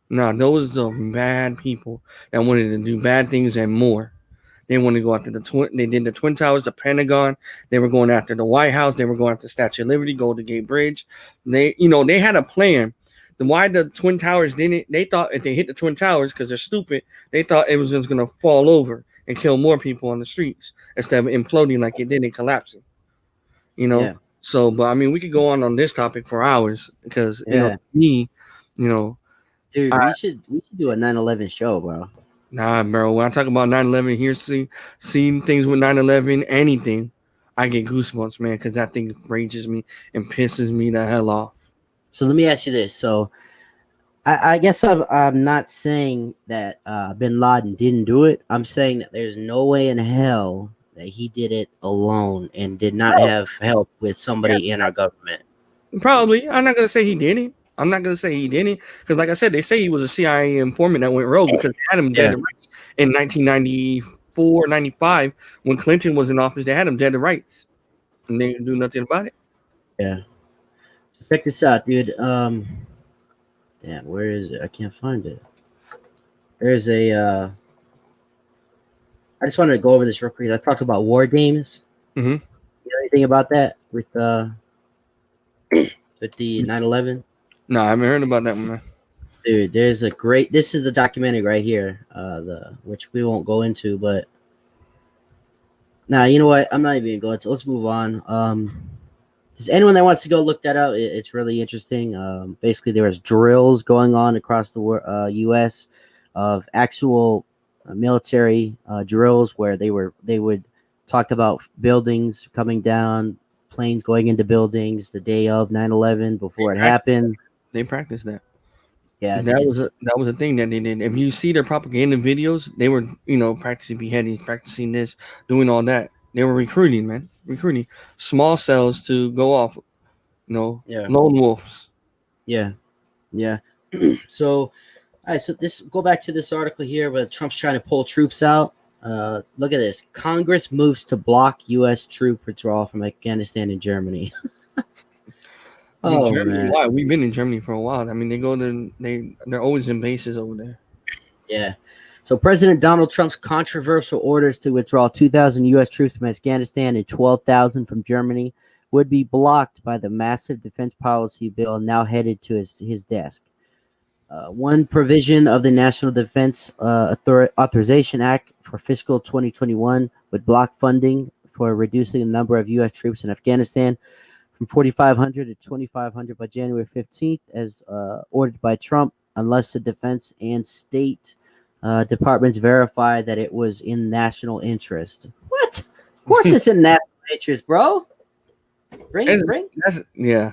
Nah, those are bad people that wanted to do bad things and more. They want to go after the twin. They did the Twin Towers, the Pentagon. They were going after the White House. They were going after Statue of Liberty, Golden Gate Bridge. They had a plan. Then why the Twin Towers didn't? They thought if they hit the Twin Towers, because they're stupid, they thought it was just going to fall over and kill more people on the streets instead of imploding like it did and collapsing. Yeah. So, but I mean, we could go on this topic for hours because me, dude, we should do a 9/11 show, bro. Nah, bro. When I talk about 9/11, seeing things with 9/11, anything, I get goosebumps, man, because that thing rages me and pisses me the hell off. So let me ask you this. So I guess I'm not saying that Bin Laden didn't do it. I'm saying that there's no way in hell that he did it alone and did not have help with somebody in our government. Probably. I'm not gonna say he didn't. Because, like I said, they say he was a CIA informant that went rogue because they had him dead to rights in 1994, 95 when Clinton was in office. They had him dead to rights, and they didn't do nothing about it. Yeah. Check this out, dude. Damn, where is it? I can't find it. There's a. I just wanted to go over this real quick. I talked about war games. Mm-hmm. You know anything about that with the 9/11? No, I haven't heard about that one, man. Dude, there's a great. This is the documentary right here, which we won't go into, but you know what? I'm not even going to. Let's move on. Does anyone that wants to go look that up? It's really interesting. Basically, there was drills going on across the U.S. of actual military drills where they would talk about buildings coming down, planes going into buildings the day of 9/11 before it happened. They practiced that. Yeah, that was a thing that they did. If you see their propaganda videos, they were practicing beheadings, practicing this, doing all that. They were recruiting small cells to go off. Lone wolves. Yeah. So, all right. So go back to this article here where Trump's trying to pull troops out. Look at this. Congress moves to block U.S. troop withdrawal from Afghanistan and Germany. Germany, why? We've been in Germany for a while. I mean, they're always in bases over there. Yeah. So President Donald Trump's controversial orders to withdraw 2,000 U.S. troops from Afghanistan and 12,000 from Germany would be blocked by the massive defense policy bill now headed to his desk. One provision of the National Defense Authorization Act for fiscal 2021 would block funding for reducing the number of U.S. troops in Afghanistan from 4,500 to 2,500 by January 15th, as ordered by Trump, unless the defense and state departments verify that it was in national interest. What? Of course it's in national interest, bro. Bring. Yeah.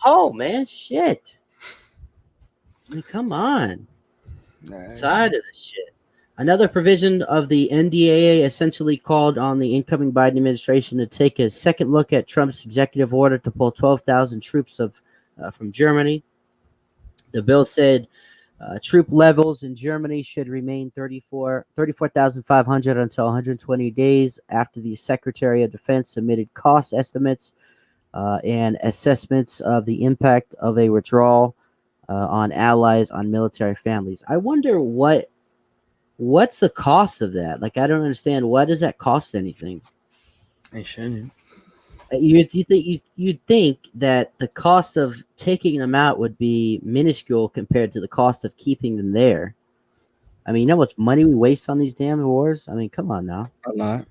Oh, man, shit. I mean, come on. I'm tired of this shit. Another provision of the NDAA essentially called on the incoming Biden administration to take a second look at Trump's executive order to pull 12,000 troops from Germany. The bill said troop levels in Germany should remain 34,500 until 120 days after the Secretary of Defense submitted cost estimates and assessments of the impact of a withdrawal on allies, on military families. I wonder what's the cost of that? Like, I don't understand. Why does that cost anything? They shouldn't. You'd think that the cost of taking them out would be minuscule compared to the cost of keeping them there. I mean, you know what's money we waste on these damn wars? I mean, come on now. A lot.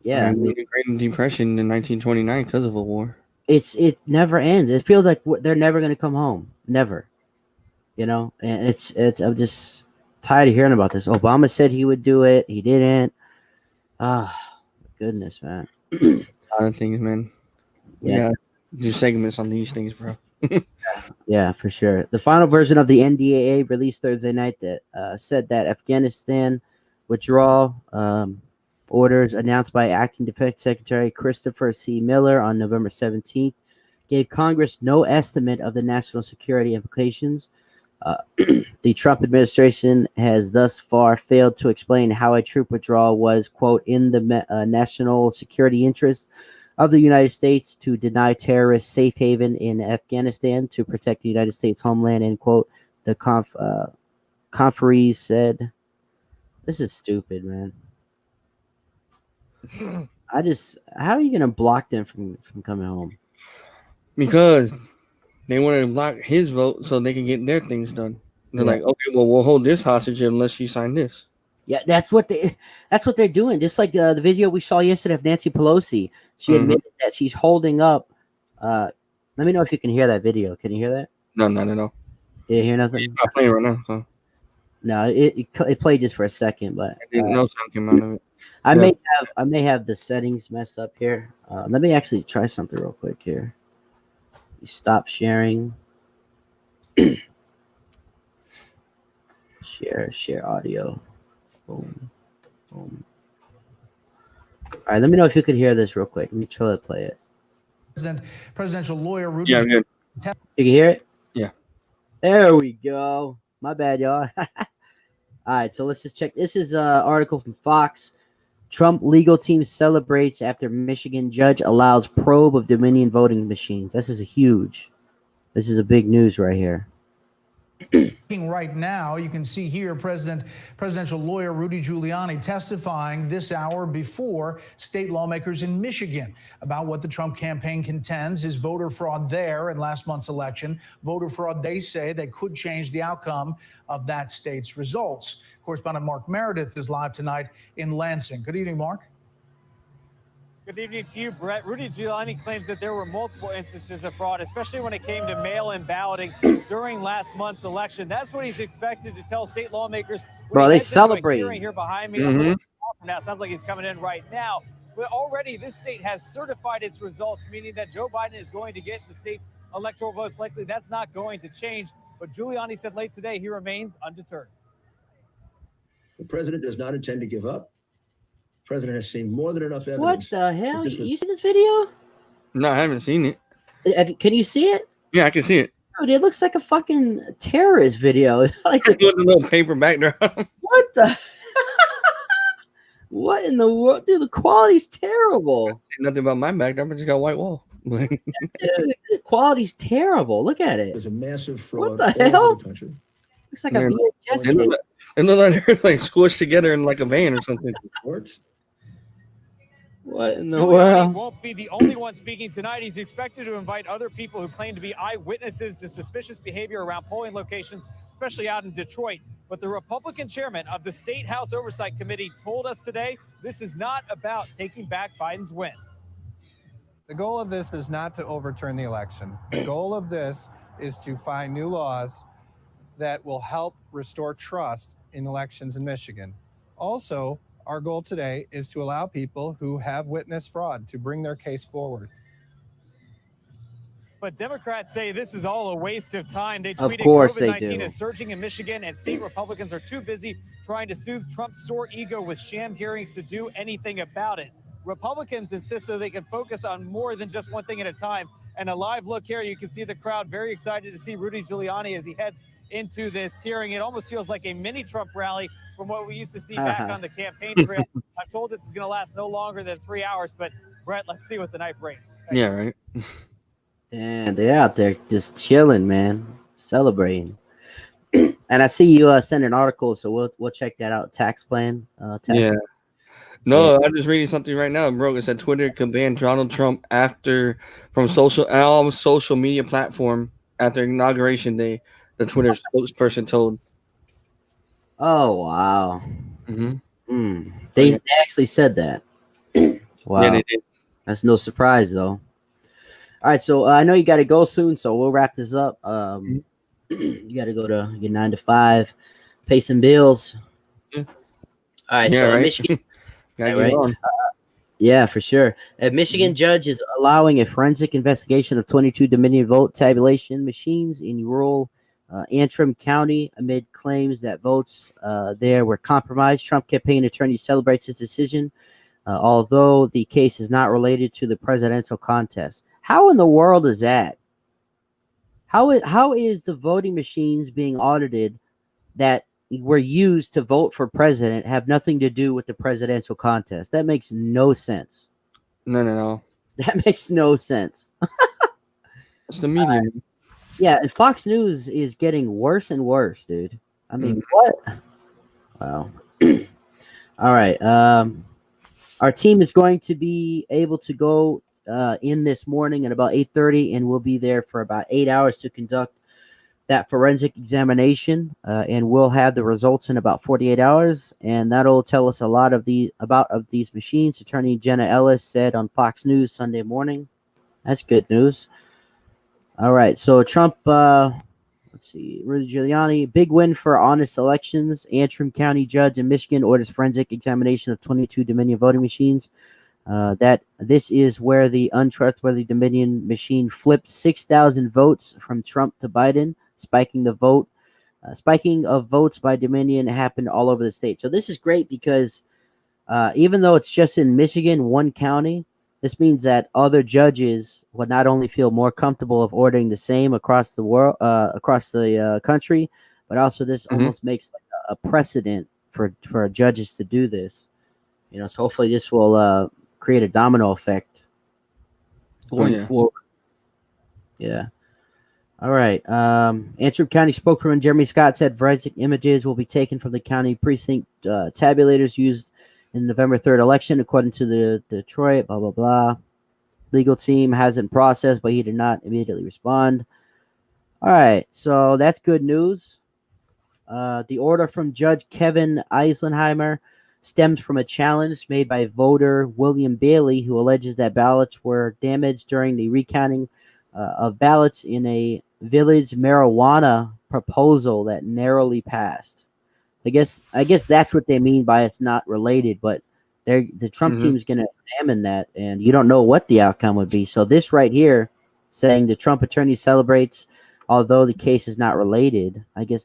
Yeah. I mean, the Great Depression in 1929 because of a war. It never ends. It feels like they're never going to come home. Never. And I'm just tired of hearing about this. Obama said he would do it. He didn't. Goodness, man. A lot of things, man. Yeah. Do segments on these things, bro. Yeah, for sure. The final version of the NDAA released Thursday night that said that Afghanistan withdrawal orders announced by Acting Defense Secretary Christopher C. Miller on November 17th gave Congress no estimate of the national security implications. The Trump administration has thus far failed to explain how a troop withdrawal was, quote, in the national security interest of the United States to deny terrorists safe haven in Afghanistan to protect the United States homeland, end quote, the conferees said. This is stupid, man. How are you gonna block them from coming home? Because they want to block his vote so they can get their things done. They're Yeah. like, okay, well, we'll hold this hostage unless you sign this. Yeah, that's what they're doing. Just like the video we saw yesterday of Nancy Pelosi, she admitted that she's holding up. Let me know if you can hear that video. Can you hear that? No. You didn't hear nothing? It's not playing right now. So. No, it played just for a second, but No sound came out of it. I may have the settings messed up here. Let me actually try something real quick here. You stop sharing. Share audio. Boom. All right, let me know if you could hear this real quick. Let me try to play it. Presidential lawyer Rudy. Yeah, I'm good. You can hear it? Yeah. There we go. My bad, y'all. All right, so let's just check. This is an article from Fox. Trump legal team celebrates after Michigan judge allows probe of Dominion voting machines. This is a big news right here. Right now, you can see here presidential lawyer Rudy Giuliani testifying this hour before state lawmakers in Michigan about what the Trump campaign contends is voter fraud there in last month's election. Voter fraud, they say, that could change the outcome of that state's results. Correspondent Mark Meredith is live tonight in Lansing. Good evening, Mark. Good evening to you, Brett. Rudy Giuliani claims that there were multiple instances of fraud, especially when it came to mail-in balloting during last month's election. That's what he's expected to tell state lawmakers. Bro, they celebrate Here behind me. A little from now. Sounds like he's coming in right now. But already this state has certified its results, meaning that Joe Biden is going to get the state's electoral votes. Likely that's not going to change. But Giuliani said late today he remains undeterred. The president does not intend to give up. The president has seen more than enough evidence. What the hell? You see this video? No, I haven't seen it. Can you see it? Yeah, I can see it. Dude, it looks like a fucking terrorist video. Like with a little paper background. What the? What in the world? Dude, the quality's terrible. Nothing about my background. I just got a white wall. Dude, the quality's terrible. Look at it. There's a massive fraud What the all hell? over the country. Looks like a VHS It tape. look like they're like squished together in like a van or something. What in the Giuliani world? won't be the only one speaking tonight. He's expected to invite other people who claim to be eyewitnesses to suspicious behavior around polling locations, especially out in Detroit. But the Republican chairman of the State House Oversight Committee told us today this is not about taking back Biden's win. The goal of this is not to overturn the election. The goal of this is to find new laws that will help restore trust in elections in Michigan. Also, our goal today is to allow people who have witnessed fraud to bring their case forward. But Democrats say this is all a waste of time. They tweeted COVID-19 is surging in Michigan and state Republicans are too busy trying to soothe Trump's sore ego with sham hearings to do anything about it. Republicans insist that they can focus on more than just one thing at a time. And a live look here, you can see the crowd very excited to see Rudy Giuliani as he heads into this hearing. It almost feels like a mini Trump rally from what we used to see back on the campaign trail. I'm told this is going to last no longer than 3 hours, but Brett, let's see what the night brings. Yeah, right. And they're out there just chilling, man, celebrating. And I see you send an article, so we'll check that out. Tax plan. Yeah. No, I'm just reading something right now, bro. It said Twitter could ban Donald Trump from all social media platform after Inauguration Day. The Twitter spokesperson told. Oh wow. Mm-hmm. They actually said that. Wow. Yeah, they did. That's no surprise though. All right, so I know you got to go soon, so we'll wrap this up. You got to go to your 9 to 5, pay some bills. Yeah. All right, so right. Michigan. Right. Yeah, for sure. A Michigan judge is allowing a forensic investigation of 22 Dominion vote tabulation machines in rural Antrim County amid claims that votes there were compromised. Trump campaign attorney celebrates his decision, although the case is not related to the presidential contest. How in the world is that? How is the voting machines being audited that were used to vote for president have nothing to do with the presidential contest? That makes no sense. No. That makes no sense. It's the media. Yeah, and Fox News is getting worse and worse, dude. I mean, what? Wow. All right. Our team is going to be able to go in this morning at about 8:30, and we'll be there for about 8 hours to conduct that forensic examination, and we'll have the results in about 48 hours, and that'll tell us a lot of these machines. Attorney Jenna Ellis said on Fox News Sunday morning. That's good news. All right, so Trump. Let's see. Rudy Giuliani, big win for honest elections. Antrim County judge in Michigan orders forensic examination of 22 Dominion voting machines. That this is where the untrustworthy Dominion machine flipped 6,000 votes from Trump to Biden, spiking of votes by Dominion happened all over the state. So this is great because even though it's just in Michigan, one county, this means that other judges would not only feel more comfortable of ordering the same across the world, across the country, but also this almost makes like a precedent for judges to do this. So hopefully this will create a domino effect going forward. Yeah. All right. Antrim County spokesman Jeremy Scott said forensic images will be taken from the county precinct tabulators used in the November 3rd election, according to the Detroit, blah, blah, blah. Legal team hasn't processed, but he did not immediately respond. All right. So that's good news. The order from Judge Kevin Eisenheimer stems from a challenge made by voter William Bailey, who alleges that ballots were damaged during the recounting of ballots in a village marijuana proposal that narrowly passed. I guess that's what they mean by it's not related, but the Trump team is going to examine that, and you don't know what the outcome would be. So this right here, saying the Trump attorney celebrates, although the case is not related. I guess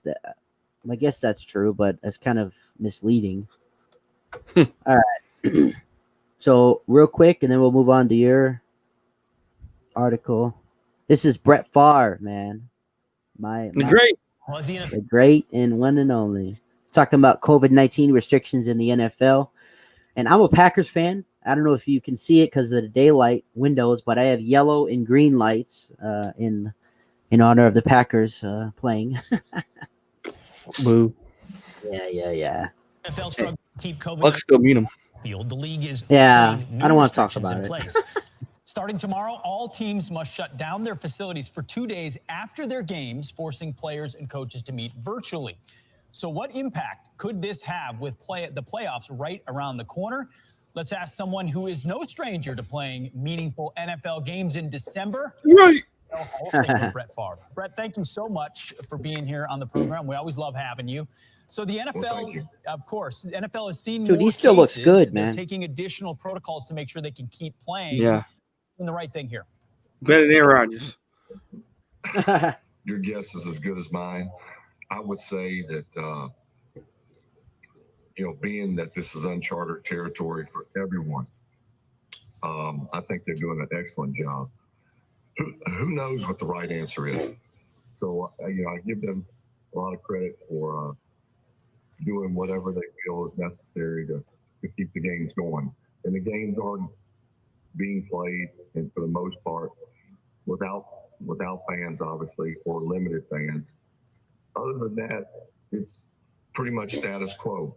that's true, but that's kind of misleading. All right. So real quick, and then we'll move on to your article. This is Brett Favre, man. The great and one and only. Talking about COVID-19 restrictions in the NFL. And I'm a Packers fan. I don't know if you can see it because of the daylight windows, but I have yellow and green lights in honor of the Packers playing. Boo. Yeah. NFL struggle to keep COVID. Bucks still beat them. The league is I don't want to talk about it. Starting tomorrow, all teams must shut down their facilities for 2 days after their games, forcing players and coaches to meet virtually. So what impact could this have with the playoffs right around the corner? Let's ask someone who is no stranger to playing meaningful NFL games in December. Right. Brett Favre. Brett, thank you so much for being here on the program. We always love having you. So the NFL, of course, the NFL has seen more he still looks good, man. They're taking additional protocols to make sure they can keep playing. Yeah. Doing the right thing here. Better than Rodgers. Your guess is as good as mine. I would say that, being that this is uncharted territory for everyone, I think they're doing an excellent job. Who knows what the right answer is? So, I give them a lot of credit for doing whatever they feel is necessary to keep the games going. And the games are being played, and for the most part, without fans, obviously, or limited fans. Other than that, it's pretty much status quo.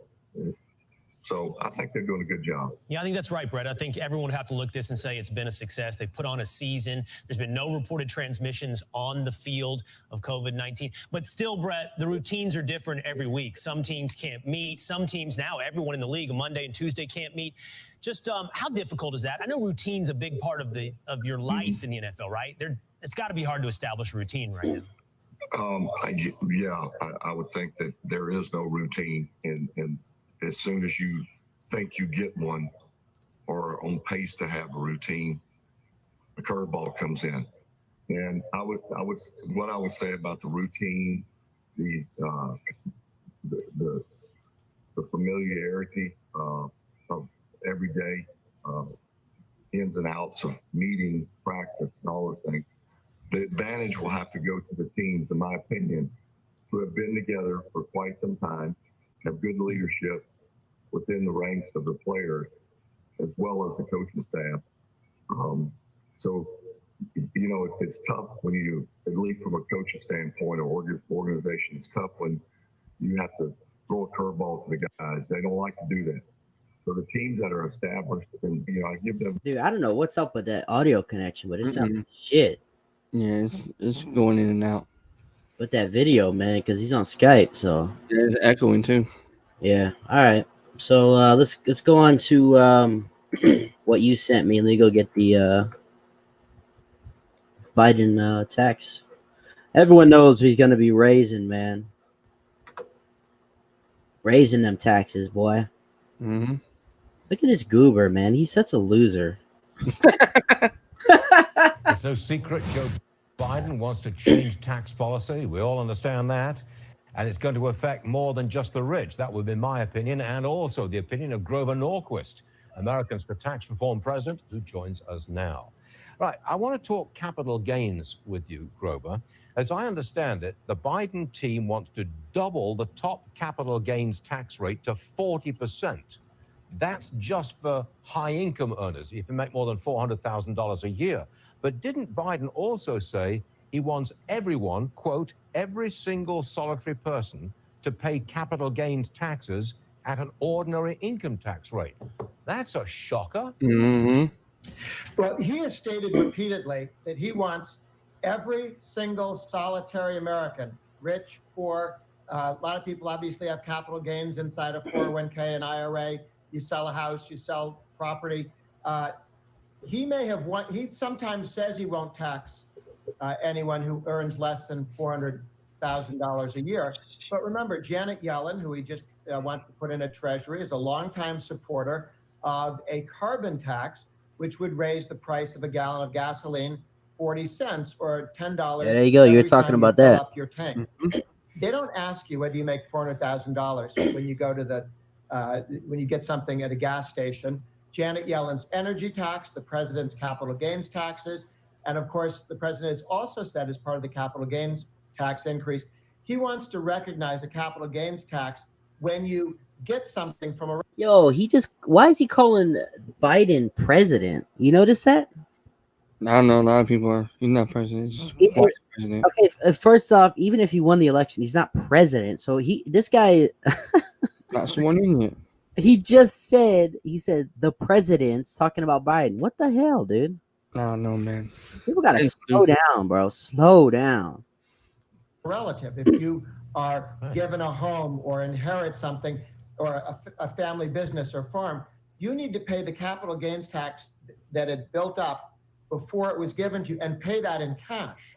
So I think they're doing a good job. Yeah, I think that's right, Brett. I think everyone would have to look at this and say it's been a success. They've put on a season. There's been no reported transmissions on the field of COVID-19. But still, Brett, the routines are different every week. Some teams can't meet. Some teams now, everyone in the league, Monday and Tuesday can't meet. Just how difficult is that? I know routine's a big part of your life in the NFL, right? It's got to be hard to establish a routine right now. I would think that there is no routine, and as soon as you think you get one or on pace to have a routine, the curveball comes in. And what I would say about the routine, the familiarity of every day, ins and outs of meetings, practice, and all those things. The advantage will have to go to the teams, in my opinion, who have been together for quite some time, have good leadership within the ranks of the players, as well as the coaching staff. So you know, it's tough when you, at least from a coaching standpoint or organization, it's tough when you have to throw a curveball to the guys. They don't like to do that. So the teams that are established, and you know, I give them. Dude, I don't know what's up with that audio connection, but it sounds like shit. Yeah, it's going in and out. With that video, man, because he's on Skype, so yeah, it's echoing too. Yeah. All right. So let's go on to what you sent me. Let me go get the Biden tax. Everyone knows he's gonna be raising, man. Raising them taxes, boy. Mm-hmm. Look at this goober, man. He's such a loser. It's no secret Joe Biden wants to change tax policy. We all understand that. And it's going to affect more than just the rich. That would be my opinion, and also the opinion of Grover Norquist, Americans for Tax Reform president, who joins us now. Right, I want to talk capital gains with you, Grover. As I understand it, the Biden team wants to double the top capital gains tax rate to 40%. That's just for high-income earners, if you make more than $400,000 a year. But didn't Biden also say he wants everyone, quote, every single solitary person to pay capital gains taxes at an ordinary income tax rate? That's a shocker. Mm-hmm. Well, he has stated repeatedly that he wants every single solitary American, rich, poor. A lot of people obviously have capital gains inside a 401k and IRA. You sell a house, you sell property. He sometimes says he won't tax anyone who earns less than $400,000 a year. But remember, Janet Yellen, who he just wants to put in a treasury, is a longtime supporter of a carbon tax, which would raise the price of a gallon of gasoline 40 cents or $10. Yeah, there you go. You're talking about that. Up your tank. They don't ask you whether you make $400,000 when you go to when you get something at a gas station. Janet Yellen's energy tax, the president's capital gains taxes, and of course, the president has also said as part of the capital gains tax increase, he wants to recognize a capital gains tax when you get something from a... Yo, why is he calling Biden president? You notice that? I don't know. A lot of people are. He's not president. He's president. Okay, first off, even if he won the election, he's not president. So this guy... not sworn in yet. He said the president's talking about Biden. What the hell, dude? No, man. People gotta slow down, bro. Slow down. Relative, if you are given a home or inherit something or a family business or farm, you need to pay the capital gains tax that had built up before it was given to you and pay that in cash.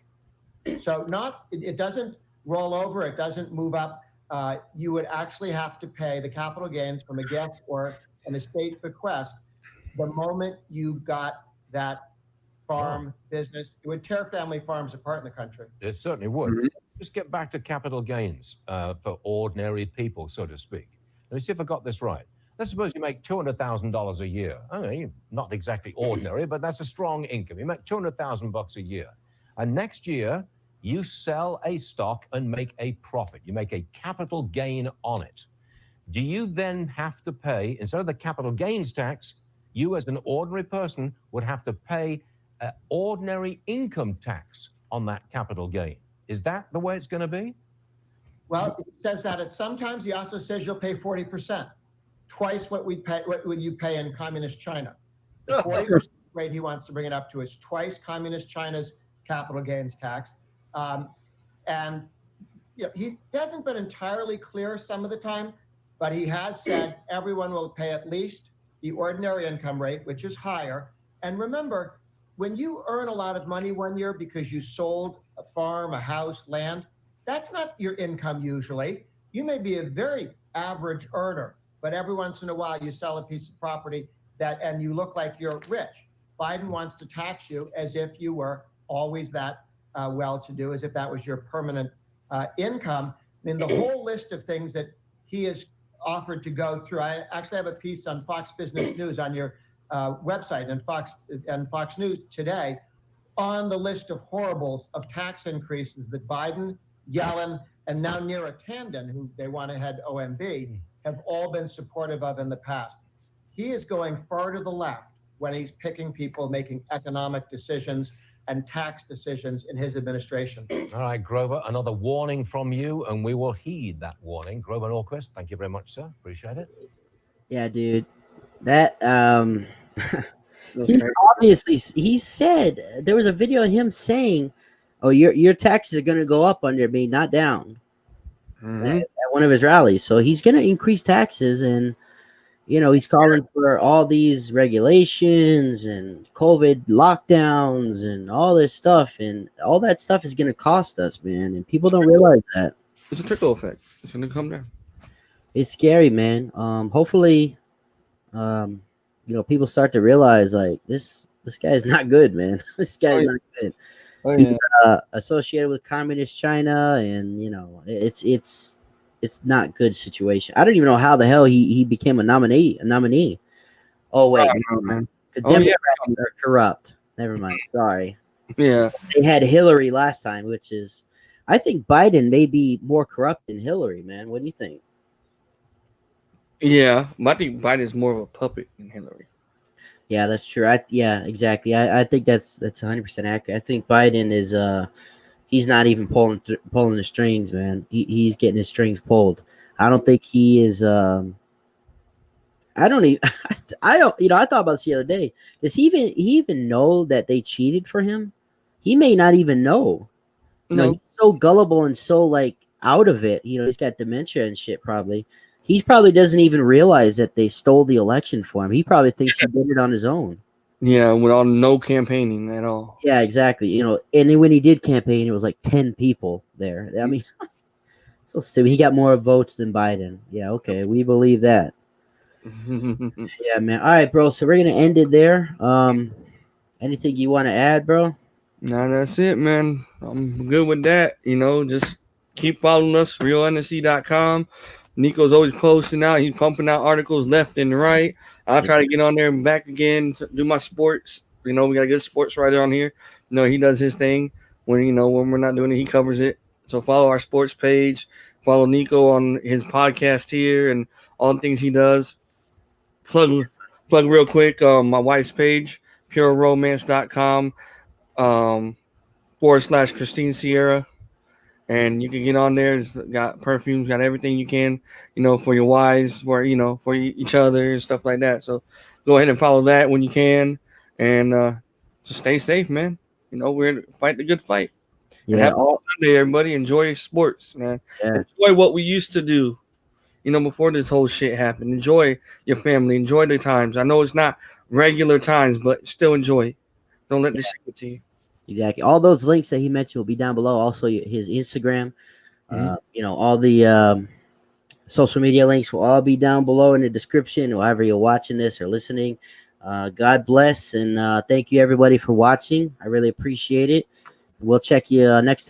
So it doesn't roll over, it doesn't move up. You would actually have to pay the capital gains from a gift or an estate bequest the moment you got that farm business. It would tear family farms apart in the country. It certainly would. Mm-hmm. Just get back to capital gains for ordinary people, so to speak. Let me see if I got this right. Let's suppose you make $200,000 a year. I mean, not exactly ordinary, but that's a strong income. You make $200,000 a year. And next year, you sell a stock and make a profit. You make a capital gain on it. Do you then have to pay, instead of the capital gains tax, you as an ordinary person would have to pay ordinary income tax on that capital gain? Is that the way it's going to be? Well, it says that sometimes he also says you'll pay 40%, twice what would you pay in communist China. The 40% rate he wants to bring it up to is twice communist China's capital gains tax. And you know, he hasn't been entirely clear some of the time, but he has said everyone will pay at least the ordinary income rate, which is higher. And remember, when you earn a lot of money one year because you sold a farm, a house, land, that's not your income usually. You may be a very average earner, but every once in a while you sell a piece of property and you look like you're rich. Biden wants to tax you as if you were always that well-to-do, as if that was your permanent income. I mean, the whole list of things that he has offered to go through. I actually have a piece on Fox Business News on your website and Fox News today on the list of horribles of tax increases that Biden, Yellen, and now Neera Tanden, who they want to head OMB, have all been supportive of in the past. He is going far to the left when he's picking people making economic decisions and tax decisions in his administration. All right, Grover, another warning from you, and we will heed that warning. Grover Norquist, thank you very much, sir. Appreciate it. Yeah, dude. That he's obviously, he said there was a video of him saying, "Oh, your taxes are gonna go up under me, not down." At one of his rallies. So he's gonna increase taxes, and he's calling for all these regulations and COVID lockdowns and all this stuff, and all that stuff is gonna cost us, man. And people don't realize that. It's a trickle effect. It's gonna come down. It's scary, man. Hopefully, people start to realize like this guy's not good, man. This guy's not good. He's associated with communist China, and it's not good situation. I don't even know how the hell he became a nominee. Oh wait, the Democrats are corrupt. Never mind. Sorry. Yeah, they had Hillary last time, which is, I think Biden may be more corrupt than Hillary, man. What do you think? Yeah, I think Biden's more of a puppet than Hillary. Yeah, that's true. Yeah, exactly. I think that's 100% accurate. I think Biden is he's not even pulling the strings, man. He's getting his strings pulled. I don't think he is. I don't even. I don't. I thought about this the other day. Does he even know that they cheated for him? He may not even know. No, he's so gullible and so like out of it. He's got dementia and shit. Probably. He probably doesn't even realize that they stole the election for him. He probably thinks he did it on his own. Yeah, without no campaigning at all. Yeah, exactly. And then when he did campaign, it was like 10 people there. I mean, so stupid. He got more votes than Biden. Yeah, okay, we believe that. Yeah, man. All right, bro. So we're gonna end it there. Anything you want to add, bro? No, that's it, man. I'm good with that. Just keep following us, realNSC.com. Nico's always posting out. He's pumping out articles left and right. I'll try to get on there and back again to do my sports. We got a good sports writer on here. He does his thing. When we're not doing it, he covers it. So follow our sports page. Follow Nico on his podcast here and all the things he does. Plug real quick. My wife's page, pureromance.com / Christine Sierra. And you can get on there. It's got perfumes, got everything you can, for your wives, for each other and stuff like that. So go ahead and follow that when you can, and just stay safe, man. We're fight the good fight. Yeah. And happy Sunday, everybody. Enjoy sports, man. Yeah. Enjoy what we used to do, before this whole shit happened. Enjoy your family. Enjoy the times. I know it's not regular times, but still enjoy it. Don't let this shit get to you. Exactly. All those links that he mentioned will be down below. Also, his Instagram, all the social media links will all be down below in the description, however you're watching this or listening. God bless, and thank you, everybody, for watching. I really appreciate it. We'll check you next time.